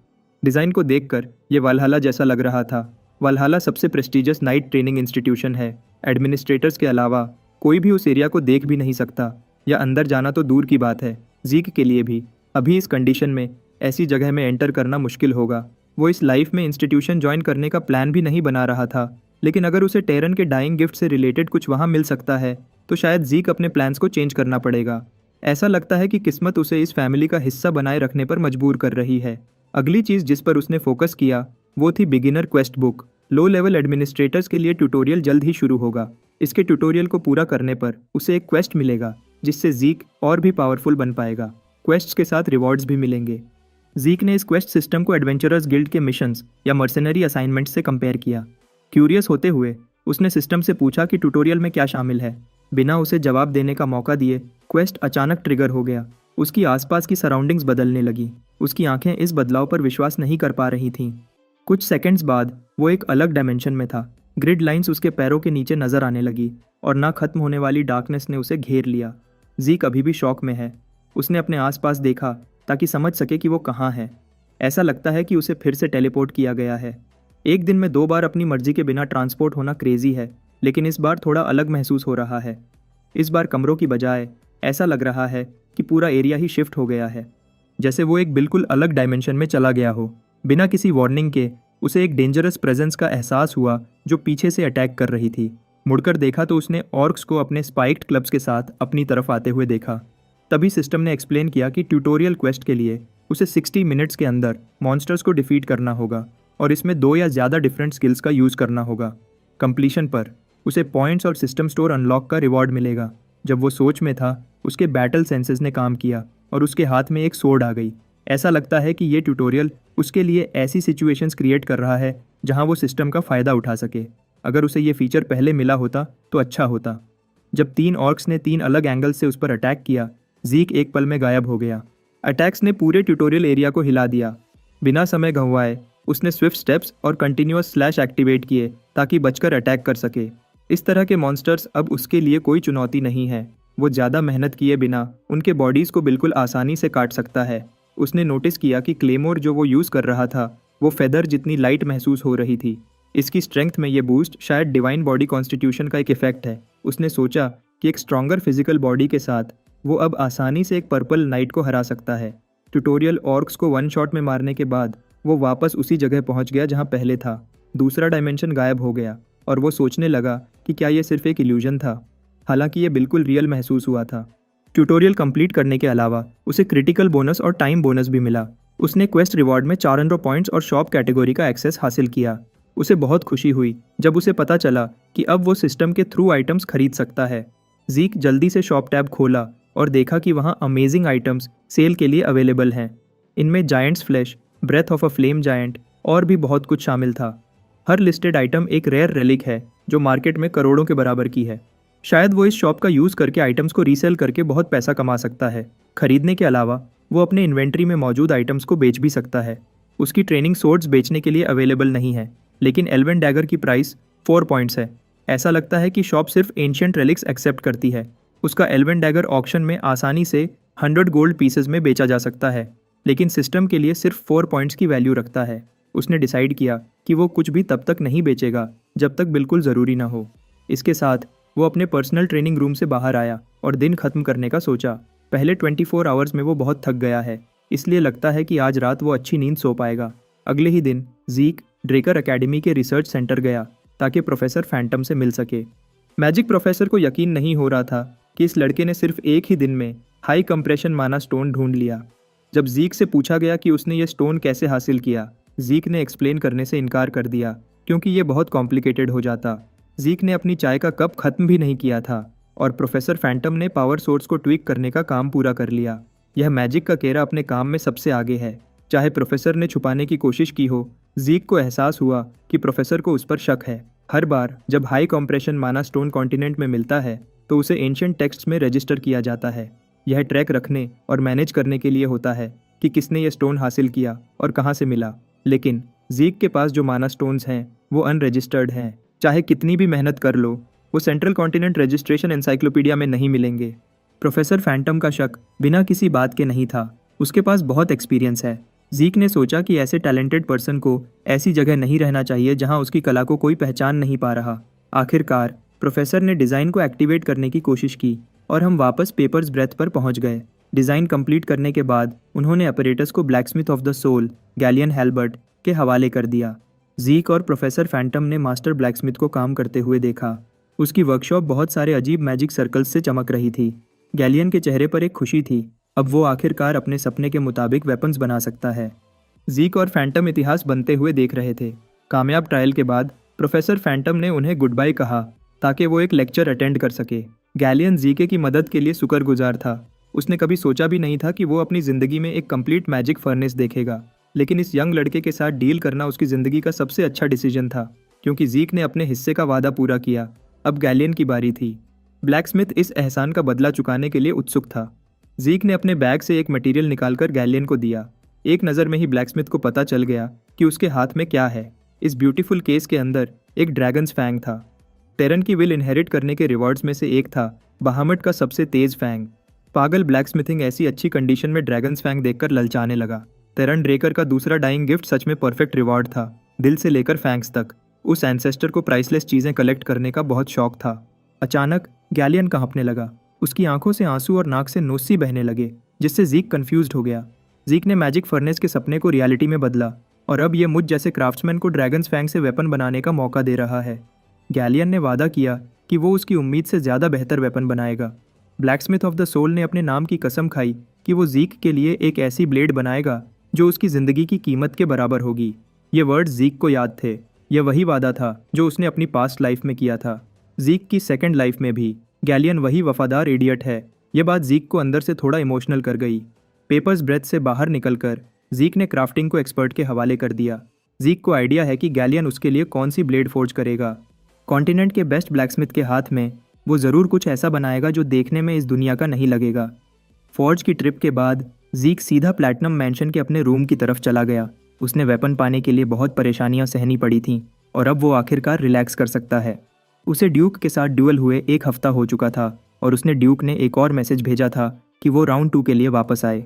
Speaker 1: डिज़ाइन को देखकर ये वालहला जैसा लग रहा था। वल्हाला सबसे प्रेस्टिजियस नाइट ट्रेनिंग इंस्टीट्यूशन है। एडमिनिस्ट्रेटर्स के अलावा कोई भी उस एरिया को देख भी नहीं सकता, या अंदर जाना तो दूर की बात है, जीक के लिए भी। अभी इस कंडीशन में ऐसी जगह में एंटर करना मुश्किल होगा। वो इस लाइफ में इंस्टीट्यूशन ज्वाइन करने का प्लान भी नहीं बना रहा था, लेकिन अगर उसे टेरन के डाइंग गिफ्ट से रिलेटेड कुछ वहाँ मिल सकता है तो शायद जीक अपने प्लान्स को चेंज करना पड़ेगा। ऐसा लगता है कि किस्मत उसे इस फैमिली का हिस्सा बनाए रखने पर मजबूर कर रही है। अगली चीज़ जिस पर उसने फोकस किया वो थी beginner quest book. Low level administrators के लिए ट्यूटोरियल जल्द ही शुरू होगा। इसके ट्यूटोरियल को पूरा करने पर उसे एक क्वेस्ट मिलेगा जिससे जीक और भी पावरफुल बन पाएगा। क्वेस्ट्स के साथ रिवॉर्ड्स भी मिलेंगे। जीक ने इस क्वेस्ट सिस्टम को एडवेंचरर्स गिल्ड के मिशंस या मर्सनरी असाइनमेंट्स से कंपेयर किया। क्यूरियस होते हुए उसने सिस्टम से पूछा कि ट्यूटोरियल में क्या शामिल है। बिना उसे जवाब देने का मौका दिए क्वेस्ट अचानक ट्रिगर हो गया। उसकी आसपास की सराउंडिंग्स बदलने लगी। उसकी आंखें इस बदलाव पर विश्वास नहीं कर पा रही थीं। कुछ सेकंड्स बाद वो एक अलग डायमेंशन में था। ग्रिड लाइंस उसके पैरों के नीचे नजर आने लगी और ना खत्म होने वाली डार्कनेस ने उसे घेर लिया। जीक अभी भी शॉक में है। उसने अपने आसपास देखा ताकि समझ सके कि वो कहाँ है। ऐसा लगता है कि उसे फिर से टेलीपोर्ट किया गया है। एक दिन में 2 बार अपनी मर्जी के बिना ट्रांसपोर्ट होना क्रेजी है, लेकिन इस बार थोड़ा अलग महसूस हो रहा है। इस बार कमरों की बजाय ऐसा लग रहा है कि पूरा एरिया ही शिफ्ट हो गया है, जैसे वो एक बिल्कुल अलग डायमेंशन में चला गया हो। बिना किसी वार्निंग के उसे एक डेंजरस प्रेजेंस का एहसास हुआ जो पीछे से अटैक कर रही थी। मुड़कर देखा तो उसने ऑर्क्स को अपने स्पाइक्ड क्लब्स के साथ अपनी तरफ आते हुए देखा। तभी सिस्टम ने एक्सप्लेन किया कि ट्यूटोरियल क्वेस्ट के लिए उसे 60 मिनट्स के अंदर मॉन्स्टर्स को डिफीट करना होगा और इसमें 2 या ज़्यादा डिफरेंट स्किल्स का यूज़ करना होगा। कंप्लीशन पर उसे पॉइंट्स और सिस्टम स्टोर अनलॉक का रिवॉर्ड मिलेगा। जब वो सोच में था उसके बैटल सेंसेस ने काम किया और उसके हाथ में एक सोर्ड आ गई। ऐसा लगता है कि ये ट्यूटोरियल उसके लिए ऐसी सिचुएशंस क्रिएट कर रहा है जहां वो सिस्टम का फ़ायदा उठा सके। अगर उसे ये फीचर पहले मिला होता तो अच्छा होता। जब 3 ऑर्क्स ने 3 अलग एंगल से उस पर अटैक किया, जीक एक पल में गायब हो गया। अटैक्स ने पूरे ट्यूटोरियल एरिया को हिला दिया। बिना समय गंवाए उसने स्विफ्ट स्टेप्स और कंटिन्यूअस स्लैश एक्टिवेट किए ताकि बचकर अटैक कर सके। इस तरह के मॉन्स्टर्स अब उसके लिए कोई चुनौती नहीं है। वो ज़्यादा मेहनत किए बिना उनके बॉडीज़ को बिल्कुल आसानी से काट सकता है। उसने नोटिस किया कि क्लेमोर जो वो यूज़ कर रहा था वो फेदर जितनी लाइट महसूस हो रही थी। इसकी स्ट्रेंथ में ये बूस्ट शायद डिवाइन बॉडी कॉन्स्टिट्यूशन का एक इफेक्ट है। उसने सोचा कि एक स्ट्रॉन्गर फिजिकल बॉडी के साथ वो अब आसानी से एक पर्पल नाइट को हरा सकता है। ट्यूटोरियल ऑर्क्स को 1 शॉट में मारने के बाद वो वापस उसी जगह पहुंच गया जहां पहले था। दूसरा डायमेंशन गायब हो गया और वो सोचने लगा कि क्या ये सिर्फ एक इल्यूजन था। हालांकि ये बिल्कुल रियल महसूस हुआ था। ट्यूटोरियल कंप्लीट करने के अलावा उसे क्रिटिकल बोनस और टाइम बोनस भी मिला। उसने क्वेस्ट रिवॉर्ड में 400 पॉइंट्स और शॉप कैटेगरी का एक्सेस हासिल किया। उसे बहुत खुशी हुई जब उसे पता चला कि अब वो सिस्टम के थ्रू आइटम्स खरीद सकता है। जीक जल्दी से शॉप टैब खोला और देखा कि वहाँ अमेजिंग आइटम्स सेल के लिए अवेलेबल हैं। इनमें giants flash, breath of a flame giant और भी बहुत कुछ शामिल था। हर लिस्टेड आइटम एक रेयर रेलिक है जो मार्केट में करोड़ों के बराबर की है। शायद वो इस शॉप का यूज़ करके आइटम्स को रीसेल करके बहुत पैसा कमा सकता है। खरीदने के अलावा वो अपने इन्वेंट्री में मौजूद आइटम्स को बेच भी सकता है। उसकी ट्रेनिंग सोर्ड्स बेचने के लिए अवेलेबल नहीं है, लेकिन एल्वन डैगर की प्राइस 4 पॉइंट्स है। ऐसा लगता है कि शॉप सिर्फ एंशिएंट रेलिक्स एक्सेप्ट करती है। उसका एल्वन डैगर ऑक्शन में आसानी से 100 गोल्ड पीसेस में बेचा जा सकता है, लेकिन सिस्टम के लिए सिर्फ 4 पॉइंट्स की वैल्यू रखता है। उसने डिसाइड किया कि वो कुछ भी तब तक नहीं बेचेगा जब तक बिल्कुल ज़रूरी ना हो। इसके साथ वो अपने पर्सनल ट्रेनिंग रूम से बाहर आया और दिन खत्म करने का सोचा। पहले 24 आवर्स में वो बहुत थक गया है, इसलिए लगता है कि आज रात वो अच्छी नींद सो पाएगा। अगले ही दिन जीक ड्रेकर एकेडमी के रिसर्च सेंटर गया ताकि प्रोफेसर फैंटम से मिल सके। मैजिक प्रोफेसर को यकीन नहीं हो रहा था कि इस लड़के ने सिर्फ एक ही दिन में हाई कंप्रेशन माना स्टोन ढूंढ लिया। जब जीक से पूछा गया कि उसने ये स्टोन कैसे हासिल किया, जीक ने एक्सप्लेन करने से इनकार कर दिया क्योंकि ये बहुत कॉम्प्लिकेटेड हो जाता। जीक ने अपनी चाय का कप खत्म भी नहीं किया था और प्रोफेसर फैंटम ने पावर सोर्स को ट्विक करने का काम पूरा कर लिया। यह मैजिक का केरा अपने काम में सबसे आगे है। चाहे प्रोफेसर ने छुपाने की कोशिश की हो, जीक को एहसास हुआ कि प्रोफेसर को उस पर शक है। हर बार जब हाई कॉम्प्रेशन माना स्टोन कॉन्टिनेंट में मिलता है तो उसे एंशिएंट टेक्स्ट में रजिस्टर किया जाता है। यह ट्रैक रखने और मैनेज करने के लिए होता है कि किसने ये स्टोन हासिल किया और कहाँ से मिला। लेकिन जीक के पास जो माना स्टोन्स हैं वो अनरजिस्टर्ड हैं। चाहे कितनी भी मेहनत कर लो, वो सेंट्रल कॉन्टिनेंट रजिस्ट्रेशन एनसाइक्लोपीडिया में नहीं मिलेंगे। प्रोफेसर फैंटम का शक बिना किसी बात के नहीं था। उसके पास बहुत एक्सपीरियंस है। जीक ने सोचा कि ऐसे टैलेंटेड पर्सन को ऐसी जगह नहीं रहना चाहिए जहां उसकी कला को कोई पहचान नहीं पा रहा। आखिरकार प्रोफेसर ने डिज़ाइन को एक्टिवेट करने की कोशिश की और हम वापस पेपर्स ब्रेथ पर पहुंच गए। डिज़ाइन कंप्लीट करने के बाद उन्होंने अपरेटस को blacksmith of the soul galleon Helbert के हवाले कर दिया। जीक और प्रोफेसर फैंटम ने मास्टर ब्लैकस्मिथ को काम करते हुए देखा। उसकी वर्कशॉप बहुत सारे अजीब मैजिक सर्कल्स से चमक रही थी। गैलियन के चेहरे पर एक खुशी थी, अब वो आखिरकार अपने सपने के मुताबिक वेपन्स बना सकता है। जीक और फैंटम इतिहास बनते हुए देख रहे थे। कामयाब ट्रायल के बाद प्रोफेसर फैंटम ने उन्हें गुड बाय कहा ताकि वो एक लेक्चर अटेंड कर सके। गैलियन जीके की मदद के लिए शुक्रगुजार था। उसने कभी सोचा भी नहीं था कि वो अपनी ज़िंदगी में एक कंप्लीट मैजिक फर्नेस देखेगा, लेकिन इस यंग लड़के के साथ डील करना उसकी ज़िंदगी का सबसे अच्छा डिसीजन था, क्योंकि जीक ने अपने हिस्से का वादा पूरा किया। अब गैलियन की बारी थी। ब्लैकस्मिथ इस एहसान का बदला चुकाने के लिए उत्सुक था। जीक ने अपने बैग से एक मटेरियल निकालकर गैलियन को दिया। एक नज़र में ही ब्लैकस्मिथ को पता चल गया कि उसके हाथ में क्या है। इस ब्यूटीफुल केस के अंदर एक ड्रैगन्स फैंग था। टेरन की विल इनहेरिट करने के रिवॉर्ड्स में से एक था बहामट का सबसे तेज फैंग। पागल ब्लैकस्मिथिंग ऐसी अच्छी कंडीशन में ड्रैगन्स फैंग देखकर ललचाने लगा। टेरन ड्रेकर का दूसरा डाइंग गिफ्ट सच में परफेक्ट रिवॉर्ड था, दिल से लेकर फैंग्स तक। उस एंसेस्टर को प्राइसलेस चीज़ें कलेक्ट करने का बहुत शौक था। अचानक गैलियन कांपने लगा। उसकी आंखों से आंसू और नाक से नोस्सी बहने लगे, जिससे जीक कंफ्यूज्ड हो गया। जीक ने मैजिक फर्नेस के सपने को रियलिटी में बदला और अब ये मुझ जैसे क्राफ्ट्समैन को ड्रैगन्स फैंग से वेपन बनाने का मौका दे रहा है। गैलियन ने वादा किया कि वो उसकी उम्मीद से ज़्यादा बेहतर वेपन बनाएगा। ब्लैकस्मिथ ऑफ द सोल ने अपने नाम की कसम खाई कि वो जीक के लिए एक ऐसी ब्लेड बनाएगा जो उसकी ज़िंदगी की कीमत के बराबर होगी। ये वर्ड्स जीक को याद थे। यह वही वादा था जो उसने अपनी पास्ट लाइफ में किया था। जीक की सेकंड लाइफ में भी गैलियन वही वफादार इडियट है। यह बात जीक को अंदर से थोड़ा इमोशनल कर गई। पेपर्स ब्रेथ से बाहर निकलकर जीक ने क्राफ्टिंग को एक्सपर्ट के हवाले कर दिया। जीक को आइडिया है कि गैलियन उसके लिए कौन सी ब्लेड फोर्ज करेगा। कॉन्टिनेंट के बेस्ट ब्लैकस्मिथ के हाथ में वो ज़रूर कुछ ऐसा बनाएगा जो देखने में इस दुनिया का नहीं लगेगा। फॉर्ज की ट्रिप के बाद जीक सीधा प्लैटिनम मैंशन के अपने रूम की तरफ चला गया। उसने वेपन पाने के लिए बहुत परेशानियां सहनी पड़ी थीं और अब वो आखिरकार रिलैक्स कर सकता है। उसे ड्यूक के साथ ड्यूअल हुए एक हफ्ता हो चुका था और उसने ड्यूक ने एक और मैसेज भेजा था कि वो राउंड 2 के लिए वापस आए।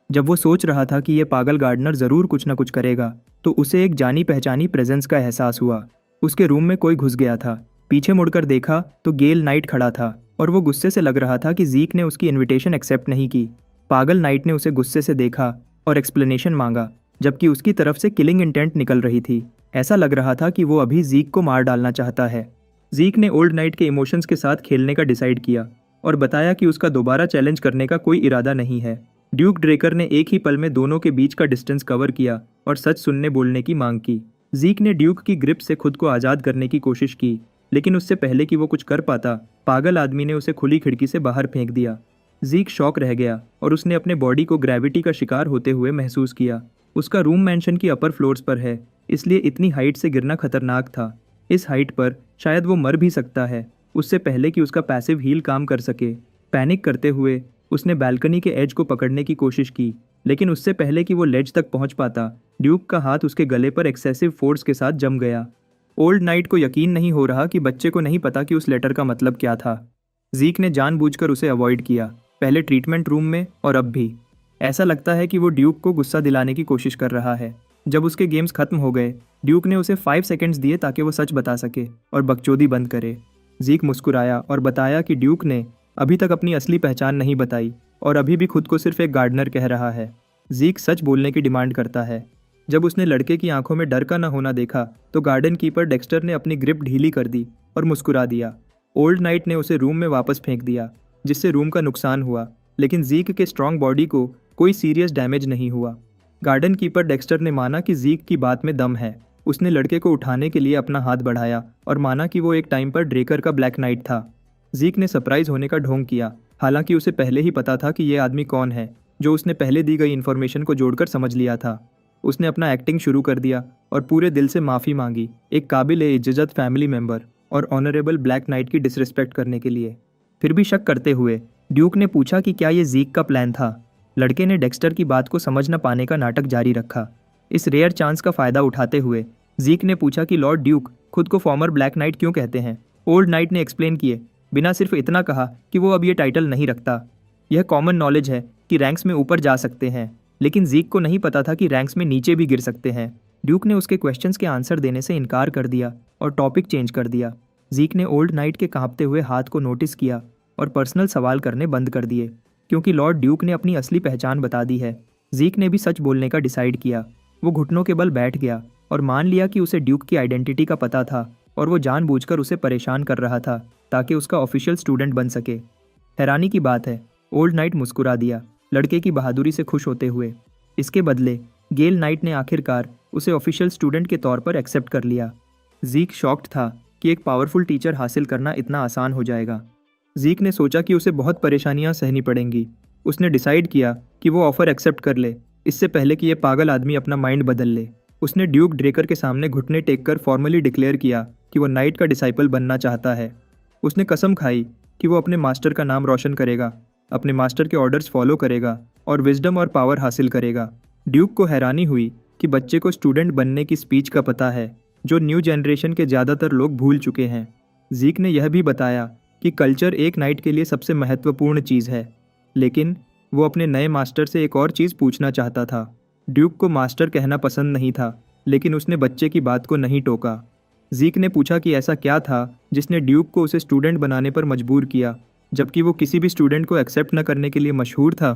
Speaker 1: जब वो सोच रहा था कि ये पागल गार्डनर ज़रूर कुछ न कुछ करेगा, तो उसे एक जानी पहचानी प्रेजेंस का एहसास हुआ। उसके रूम में कोई घुस गया था। पीछे मुड़कर देखा तो गेल नाइट खड़ा था और वो गुस्से से लग रहा था कि जीक ने उसकी इनविटेशन एक्सेप्ट नहीं की। पागल नाइट ने उसे गुस्से से देखा और एक्सप्लेनेशन मांगा, जबकि उसकी तरफ से किलिंग इंटेंट निकल रही थी। ऐसा लग रहा था कि वो अभी जीक को मार डालना चाहता है। जीक ने ओल्ड नाइट के इमोशंस के साथ खेलने का डिसाइड किया और बताया कि उसका दोबारा चैलेंज करने का कोई इरादा नहीं है। ड्यूक ड्रेकर ने एक ही पल में दोनों के बीच का डिस्टेंस कवर किया और सच सुनने बोलने की मांग की। जीक ने ड्यूक की ग्रिप से खुद को आज़ाद करने की कोशिश की, लेकिन उससे पहले कि वो कुछ कर पाता, पागल आदमी ने उसे खुली खिड़की से बाहर फेंक दिया। जीक शॉक रह गया और उसने अपने बॉडी को ग्रेविटी का शिकार होते हुए महसूस किया। उसका रूम मैंशन की अपर फ्लोर्स पर है, इसलिए इतनी हाइट से गिरना खतरनाक था। इस हाइट पर शायद वो मर भी सकता है, उससे पहले कि उसका पैसिव हील काम कर सके। पैनिक करते हुए उसने बालकनी के एज को पकड़ने की कोशिश की, लेकिन उससे पहले कि वो लेज तक पहुंच पाता, ड्यूक का हाथ उसके गले पर एक्सेसिव फोर्स के साथ जम गया। ओल्ड नाइट को यकीन नहीं हो रहा कि बच्चे को नहीं पता कि उस लेटर का मतलब क्या था। जीक ने जानबूझकर उसे अवॉइड किया, पहले ट्रीटमेंट रूम में और अब भी। ऐसा लगता है कि वो ड्यूक को गुस्सा दिलाने की कोशिश कर रहा है। जब उसके गेम्स खत्म हो गए, ड्यूक ने उसे 5 सेकंड्स दिए ताकि वो सच बता सके और बकचोदी बंद करे। जीक मुस्कुराया और बताया कि ड्यूक ने अभी तक अपनी असली पहचान नहीं बताई और अभी भी खुद को सिर्फ एक गार्डनर कह रहा है। जीक सच बोलने की डिमांड करता है। जब उसने लड़के की आंखों में डर का न होना देखा, तो गार्डन कीपर डेक्स्टर ने अपनी ग्रिप ढीली कर दी और मुस्कुरा दिया। ओल्ड नाइट ने उसे रूम में वापस फेंक दिया, जिससे रूम का नुकसान हुआ, लेकिन जीक के स्ट्रॉन्ग बॉडी को कोई सीरियस डैमेज नहीं हुआ। गार्डन कीपर डेक्स्टर ने माना कि जीक की बात में दम है। उसने लड़के को उठाने के लिए अपना हाथ बढ़ाया और माना कि वो एक टाइम पर ड्रेकर का ब्लैक नाइट था। जीक ने सरप्राइज होने का ढोंग किया, हालांकि उसे पहले ही पता था कि ये आदमी कौन है, जो उसने पहले दी गई इन्फॉर्मेशन को जोड़कर समझ लिया था। उसने अपना एक्टिंग शुरू कर दिया और पूरे दिल से माफ़ी मांगी, एक काबिल-ए-इज्जत फैमिली मेंबर और ऑनरेबल ब्लैक नाइट की डिसरिस्पेक्ट करने के लिए। फिर भी शक करते हुए ड्यूक ने पूछा कि क्या ये जीक का प्लान था। लड़के ने डेक्स्टर की बात को समझ न पाने का नाटक जारी रखा। इस रेयर चांस का फ़ायदा उठाते हुए जीक ने पूछा कि लॉर्ड ड्यूक खुद को फॉर्मर ब्लैक नाइट क्यों कहते हैं। ओल्ड नाइट ने एक्सप्लेन किए, बिना सिर्फ इतना कहा कि वो अब ये टाइटल नहीं रखता। यह कॉमन नॉलेज है कि रैंक्स में ऊपर जा सकते हैं, लेकिन जीक को नहीं पता था कि रैंक्स में नीचे भी गिर सकते हैं। ड्यूक ने उसके क्वेश्चंस के आंसर देने से इनकार कर दिया और टॉपिक चेंज कर दिया। जीक ने ओल्ड नाइट के कांपते हुए हाथ को नोटिस किया और पर्सनल सवाल करने बंद कर दिए, क्योंकि लॉर्ड ड्यूक ने अपनी असली पहचान बता दी है। जीक ने भी सच बोलने का डिसाइड किया। वो घुटनों के बल बैठ गया और मान लिया कि उसे ड्यूक की आइडेंटिटी का पता था और वो जानबूझकर उसे परेशान कर रहा था ताकि उसका ऑफिशियल स्टूडेंट बन सके। हैरानी की बात है, ओल्ड नाइट मुस्कुरा दिया, लड़के की बहादुरी से खुश होते हुए। इसके बदले गेल नाइट ने आखिरकार उसे ऑफिशियल स्टूडेंट के तौर पर एक्सेप्ट कर लिया। जीक शॉक्ड था कि एक पावरफुल टीचर हासिल करना इतना आसान हो जाएगा। जीक ने सोचा कि उसे बहुत परेशानियां सहनी पड़ेंगी। उसने डिसाइड किया कि वो ऑफर एक्सेप्ट कर ले, इससे पहले कि ये पागल आदमी अपना माइंड बदल ले। उसने ड्यूक ड्रेकर के सामने घुटने टेक कर फॉर्मली डिक्लेयर किया कि वो नाइट का डिसाइपल बनना चाहता है। उसने कसम खाई कि वो अपने मास्टर का नाम रोशन करेगा, अपने मास्टर के ऑर्डर्स फॉलो करेगा और विजडम और पावर हासिल करेगा। ड्यूक को हैरानी हुई कि बच्चे को स्टूडेंट बनने की स्पीच का पता है, जो न्यू जनरेशन के ज़्यादातर लोग भूल चुके हैं। जीक ने यह भी बताया कि कल्चर एक नाइट के लिए सबसे महत्वपूर्ण चीज़ है, लेकिन वो अपने नए मास्टर से एक और चीज़ पूछना चाहता था। ड्यूक को मास्टर कहना पसंद नहीं था, लेकिन उसने बच्चे की बात को नहीं टोका। जीक ने पूछा कि ऐसा क्या था जिसने ड्यूक को उसे स्टूडेंट बनाने पर मजबूर किया, जबकि वो किसी भी स्टूडेंट को एक्सेप्ट न करने के लिए मशहूर था।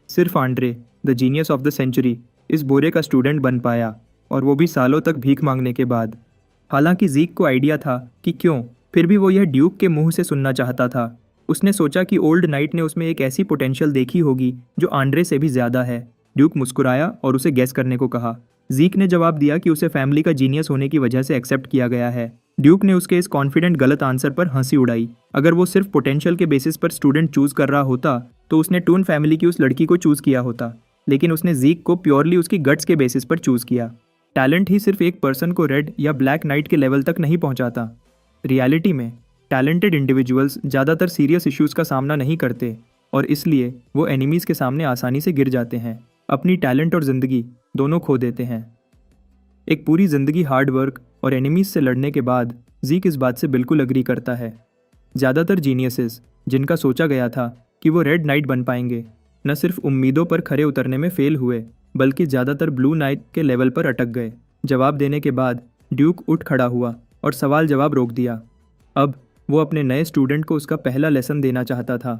Speaker 1: सिर्फ Andre, the genius of the century, इस बोरे का स्टूडेंट बन पाया, और वो भी सालों तक भीख मांगने के बाद। हालांकि जीक को आइडिया था कि क्यों, फिर भी वो यह ड्यूक के मुंह से सुनना चाहता था। उसने सोचा कि ओल्ड नाइट ने उसमें एक ऐसी पोटेंशियल देखी होगी जो आंड्रे से भी ज़्यादा है। ड्यूक मुस्कुराया और उसे गैस करने को कहा। जीक ने जवाब दिया कि उसे फैमिली का जीनियस होने की वजह से एक्सेप्ट किया गया है। ड्यूक ने उसके इस कॉन्फिडेंट गलत आंसर पर हंसी उड़ाई। अगर वो सिर्फ पोटेंशियल के बेसिस पर स्टूडेंट चूज कर रहा होता तो उसने टून फैमिली की उस लड़की को चूज किया होता, लेकिन उसने जीक को प्योरली उसकी गट्स के बेसिस पर चूज किया। टैलेंट ही सिर्फ एक पर्सन को रेड या ब्लैक नाइट के लेवल तक नहीं पहुंचाता। रियलिटी में टैलेंटेड इंडिविजुअल्स ज़्यादातर सीरियस इश्यूज़ का सामना नहीं करते और इसलिए वो एनिमीज़ के सामने आसानी से गिर जाते हैं, अपनी टैलेंट और ज़िंदगी दोनों खो देते हैं। एक पूरी ज़िंदगी हार्ड वर्क और एनिमीज़ से लड़ने के बाद जीक इस बात से बिल्कुल अग्री करता है। ज़्यादातर जीनियसेस जिनका सोचा गया था कि वो रेड नाइट बन पाएंगे, न सिर्फ उम्मीदों पर खरे उतरने में फेल हुए, बल्कि ज़्यादातर ब्लू नाइट के लेवल पर अटक गए। जवाब देने के बाद ड्यूक उठ खड़ा हुआ और सवाल जवाब रोक दिया। अब वो अपने नए स्टूडेंट को उसका पहला लेसन देना चाहता था।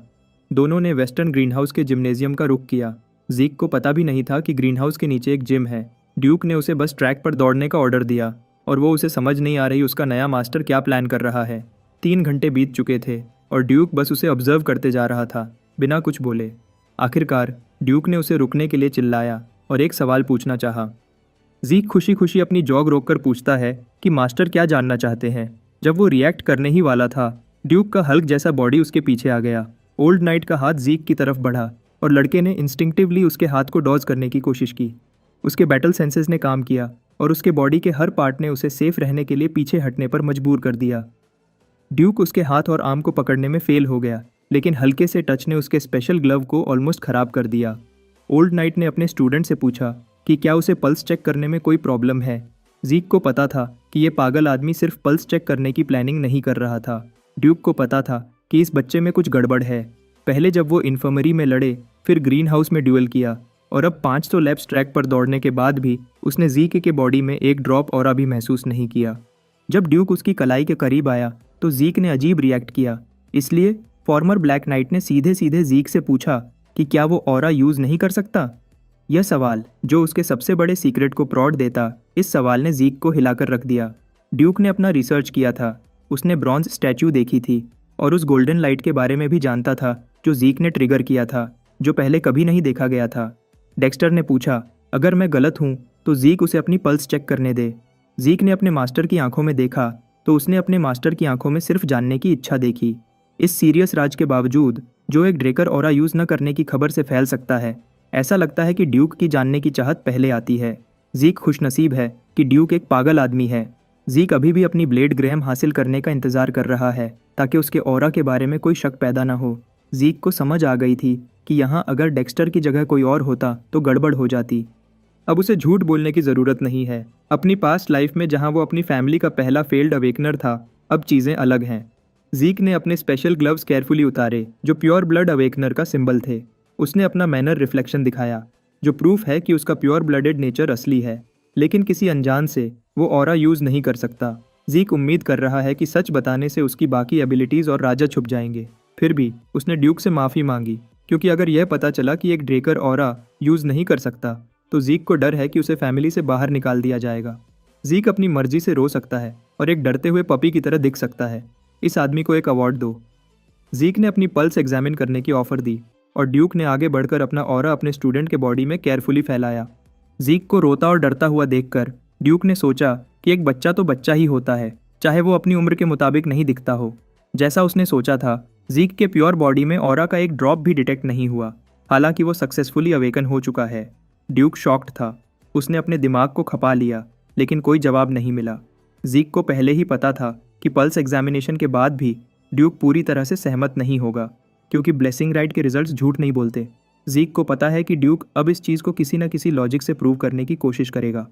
Speaker 1: दोनों ने वेस्टर्न ग्रीनहाउस के जिम्नेजियम का रुख किया। जीक को पता भी नहीं था कि ग्रीनहाउस के नीचे एक जिम है। ड्यूक ने उसे बस ट्रैक पर दौड़ने का ऑर्डर दिया और वो उसे समझ नहीं आ रही उसका नया मास्टर क्या प्लान कर रहा है। 3 घंटे बीत चुके थे और ड्यूक बस उसे ऑब्जर्व करते जा रहा था, बिना कुछ बोले। आखिरकार ड्यूक ने उसे रुकने के लिए चिल्लाया और एक सवाल पूछना चाहा। जीक खुशी खुशी अपनी जॉग रोककर पूछता है कि मास्टर क्या जानना चाहते हैं। जब वो रिएक्ट करने ही वाला था, ड्यूक का हल्क जैसा बॉडी उसके पीछे आ गया। ओल्ड नाइट का हाथ जीक की तरफ बढ़ा और लड़के ने इंस्टिंक्टिवली उसके हाथ को डॉज करने की कोशिश की। उसके बैटल सेंसेस ने काम किया और उसके बॉडी के हर पार्ट ने उसे सेफ रहने के लिए पीछे हटने पर मजबूर कर दिया। ड्यूक उसके हाथ और आर्म को पकड़ने में फेल हो गया, लेकिन हल्के से टच ने उसके स्पेशल ग्लव को ऑलमोस्ट खराब कर दिया। ओल्ड नाइट ने अपने स्टूडेंट से पूछा कि क्या उसे पल्स चेक करने में कोई प्रॉब्लम है। जीक को पता था कि ये पागल आदमी सिर्फ पल्स चेक करने की प्लानिंग नहीं कर रहा था। ड्यूक को पता था कि इस बच्चे में कुछ गड़बड़ है। पहले जब वो इन्फर्मरी में लड़े, फिर ग्रीन हाउस में ड्यूल किया और अब 500 लैप्स ट्रैक पर दौड़ने के बाद भी उसने जीक के बॉडी में एक ड्रॉप ऑरा भी महसूस नहीं किया। जब ड्यूक उसकी कलाई के करीब आया तो जीक ने अजीब रिएक्ट किया। इसलिए फॉर्मर ब्लैक नाइट ने सीधे सीधे जीक से पूछा कि क्या वो ऑरा यूज़ नहीं कर सकता। यह सवाल, जो उसके सबसे बड़े सीक्रेट को प्रॉड देता, इस सवाल ने जीक को हिलाकर रख दिया। ड्यूक ने अपना रिसर्च किया था। उसने ब्रॉन्ज स्टैच्यू देखी थी और उस गोल्डन लाइट के बारे में भी जानता था जो जीक ने ट्रिगर किया था, जो पहले कभी नहीं देखा गया था। डेक्स्टर ने पूछा, अगर मैं गलत हूँ तो जीक उसे अपनी पल्स चेक करने दे। जीक ने अपने मास्टर की आंखों में देखा तो उसने अपने मास्टर की आंखों में सिर्फ जानने की इच्छा देखी। इस सीरियस राज के बावजूद, जो एक ड्रेकर ऑरा यूज़ न करने की खबर से फैल सकता है, ऐसा लगता है कि ड्यूक की जानने की चाहत पहले आती है। जीक खुशनसीब है कि ड्यूक एक पागल आदमी है। जीक अभी भी अपनी ब्लेड ग्रैहम हासिल करने का इंतजार कर रहा है ताकि उसके ऑरा के बारे में कोई शक पैदा ना हो। जीक को समझ आ गई थी कि यहाँ अगर डेक्स्टर की जगह कोई और होता तो गड़बड़ हो जाती। अब उसे झूठ बोलने की ज़रूरत नहीं है। अपनी पास्ट लाइफ में जहाँ वो अपनी फैमिली का पहला फेल्ड अवेकनर था, अब चीज़ें अलग हैं। जीक ने अपने स्पेशल ग्लव्स केयरफुली उतारे जो प्योर ब्लड अवेकनर का सिंबल थे। उसने अपना मैनर रिफ्लेक्शन दिखाया। जो प्रूफ है कि उसका प्योर ब्लडेड नेचर असली है। लेकिन किसी अनजान से वो ऑरा यूज़ नहीं कर सकता। जीक उम्मीद कर रहा है कि सच बताने से उसकी बाकी एबिलिटीज़ और राजा छुप जाएंगे। फिर भी उसने ड्यूक से माफ़ी मांगी, क्योंकि अगर यह पता चला कि एक ड्रेकर ऑरा यूज़ नहीं कर सकता तो जीक को डर है कि उसे फैमिली से बाहर निकाल दिया जाएगा। जीक अपनी मर्जी से रो सकता है और एक डरते हुए पपी की तरह दिख सकता है। इस आदमी को एक अवार्ड दो। जीक ने अपनी पल्स एग्जामिन करने की ऑफर दी और ड्यूक ने आगे बढ़कर अपना ऑरा अपने स्टूडेंट के बॉडी में केयरफुली फैलाया। जीक को रोता और डरता हुआ देखकर ड्यूक ने सोचा कि एक बच्चा तो बच्चा ही होता है, चाहे वो अपनी उम्र के मुताबिक नहीं दिखता हो। जैसा उसने सोचा था, जीक के प्योर बॉडी में ऑरा का एक ड्रॉप भी डिटेक्ट नहीं हुआ, हालांकि वो सक्सेसफुली अवेकन हो चुका है। ड्यूक शॉक्ड था। उसने अपने दिमाग को खपा लिया, लेकिन कोई जवाब नहीं मिला। जीक को पहले ही पता था कि पल्स एग्जामिनेशन के बाद भी ड्यूक पूरी तरह से सहमत नहीं होगा, क्योंकि ब्लेसिंग राइट के रिजल्ट्स झूठ नहीं बोलते। जीक को पता है कि ड्यूक अब इस चीज़ को किसी न किसी लॉजिक से प्रूव करने की कोशिश करेगा।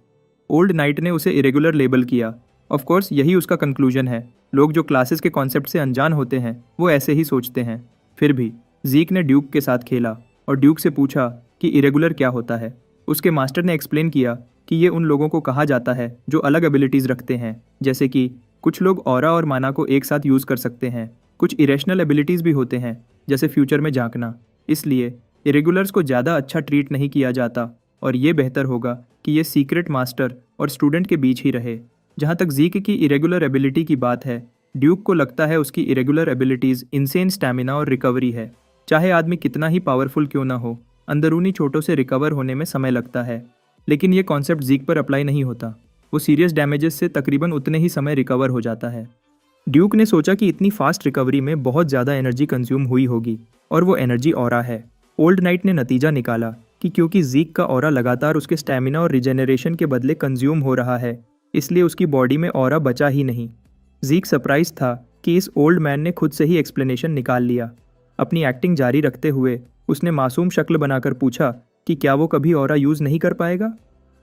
Speaker 1: ओल्ड नाइट ने उसे इरेगुलर लेबल किया। ऑफ कोर्स यही उसका कंक्लूजन है। लोग जो क्लासेस के कॉन्सेप्ट से अनजान होते हैं वो ऐसे ही सोचते हैं। फिर भी जीक ने ड्यूक के साथ खेला और ड्यूक से पूछा कि इरेगुलर क्या होता है। उसके मास्टर ने एक्सप्लेन किया कि ये उन लोगों को कहा जाता है जो अलग एबिलिटीज़ रखते हैं, जैसे कि कुछ लोग ऑरा और माना को एक साथ यूज़ कर सकते हैं। कुछ इरेशनल एबिलिटीज़ भी होते हैं, जैसे फ्यूचर में झांकना। इसलिए इरेगुलर्स को ज़्यादा अच्छा ट्रीट नहीं किया जाता और ये बेहतर होगा कि ये सीक्रेट मास्टर और स्टूडेंट के बीच ही रहे। जहाँ तक जीक की इरेगुलर एबिलिटी की बात है, ड्यूक को लगता है उसकी इरेगुलर एबिलिटीज़ इंसेन स्टैमिना और रिकवरी है। चाहे आदमी कितना ही पावरफुल क्यों ना हो, अंदरूनी चोटों से रिकवर होने में समय लगता है। लेकिन ये कॉन्सेप्ट जीक पर अप्लाई नहीं होता। वो सीरियस डैमेजेस से तकरीबन उतने ही समय रिकवर हो जाता है। ड्यूक ने सोचा कि इतनी फास्ट रिकवरी में बहुत ज़्यादा एनर्जी कंज्यूम हुई होगी और वो एनर्जी ऑरा है। ओल्ड नाइट ने नतीजा निकाला कि क्योंकि जीक का ऑरा लगातार उसके स्टैमिना और रिजेनरेशन के बदले कंज्यूम हो रहा है, इसलिए उसकी बॉडी में ऑरा बचा ही नहीं। जीक सरप्राइज था कि इस ओल्ड मैन ने खुद से ही एक्सप्लेनेशन निकाल लिया। अपनी एक्टिंग जारी रखते हुए उसने मासूम शक्ल बनाकर पूछा कि क्या वो कभी ऑरा यूज़ नहीं कर पाएगा।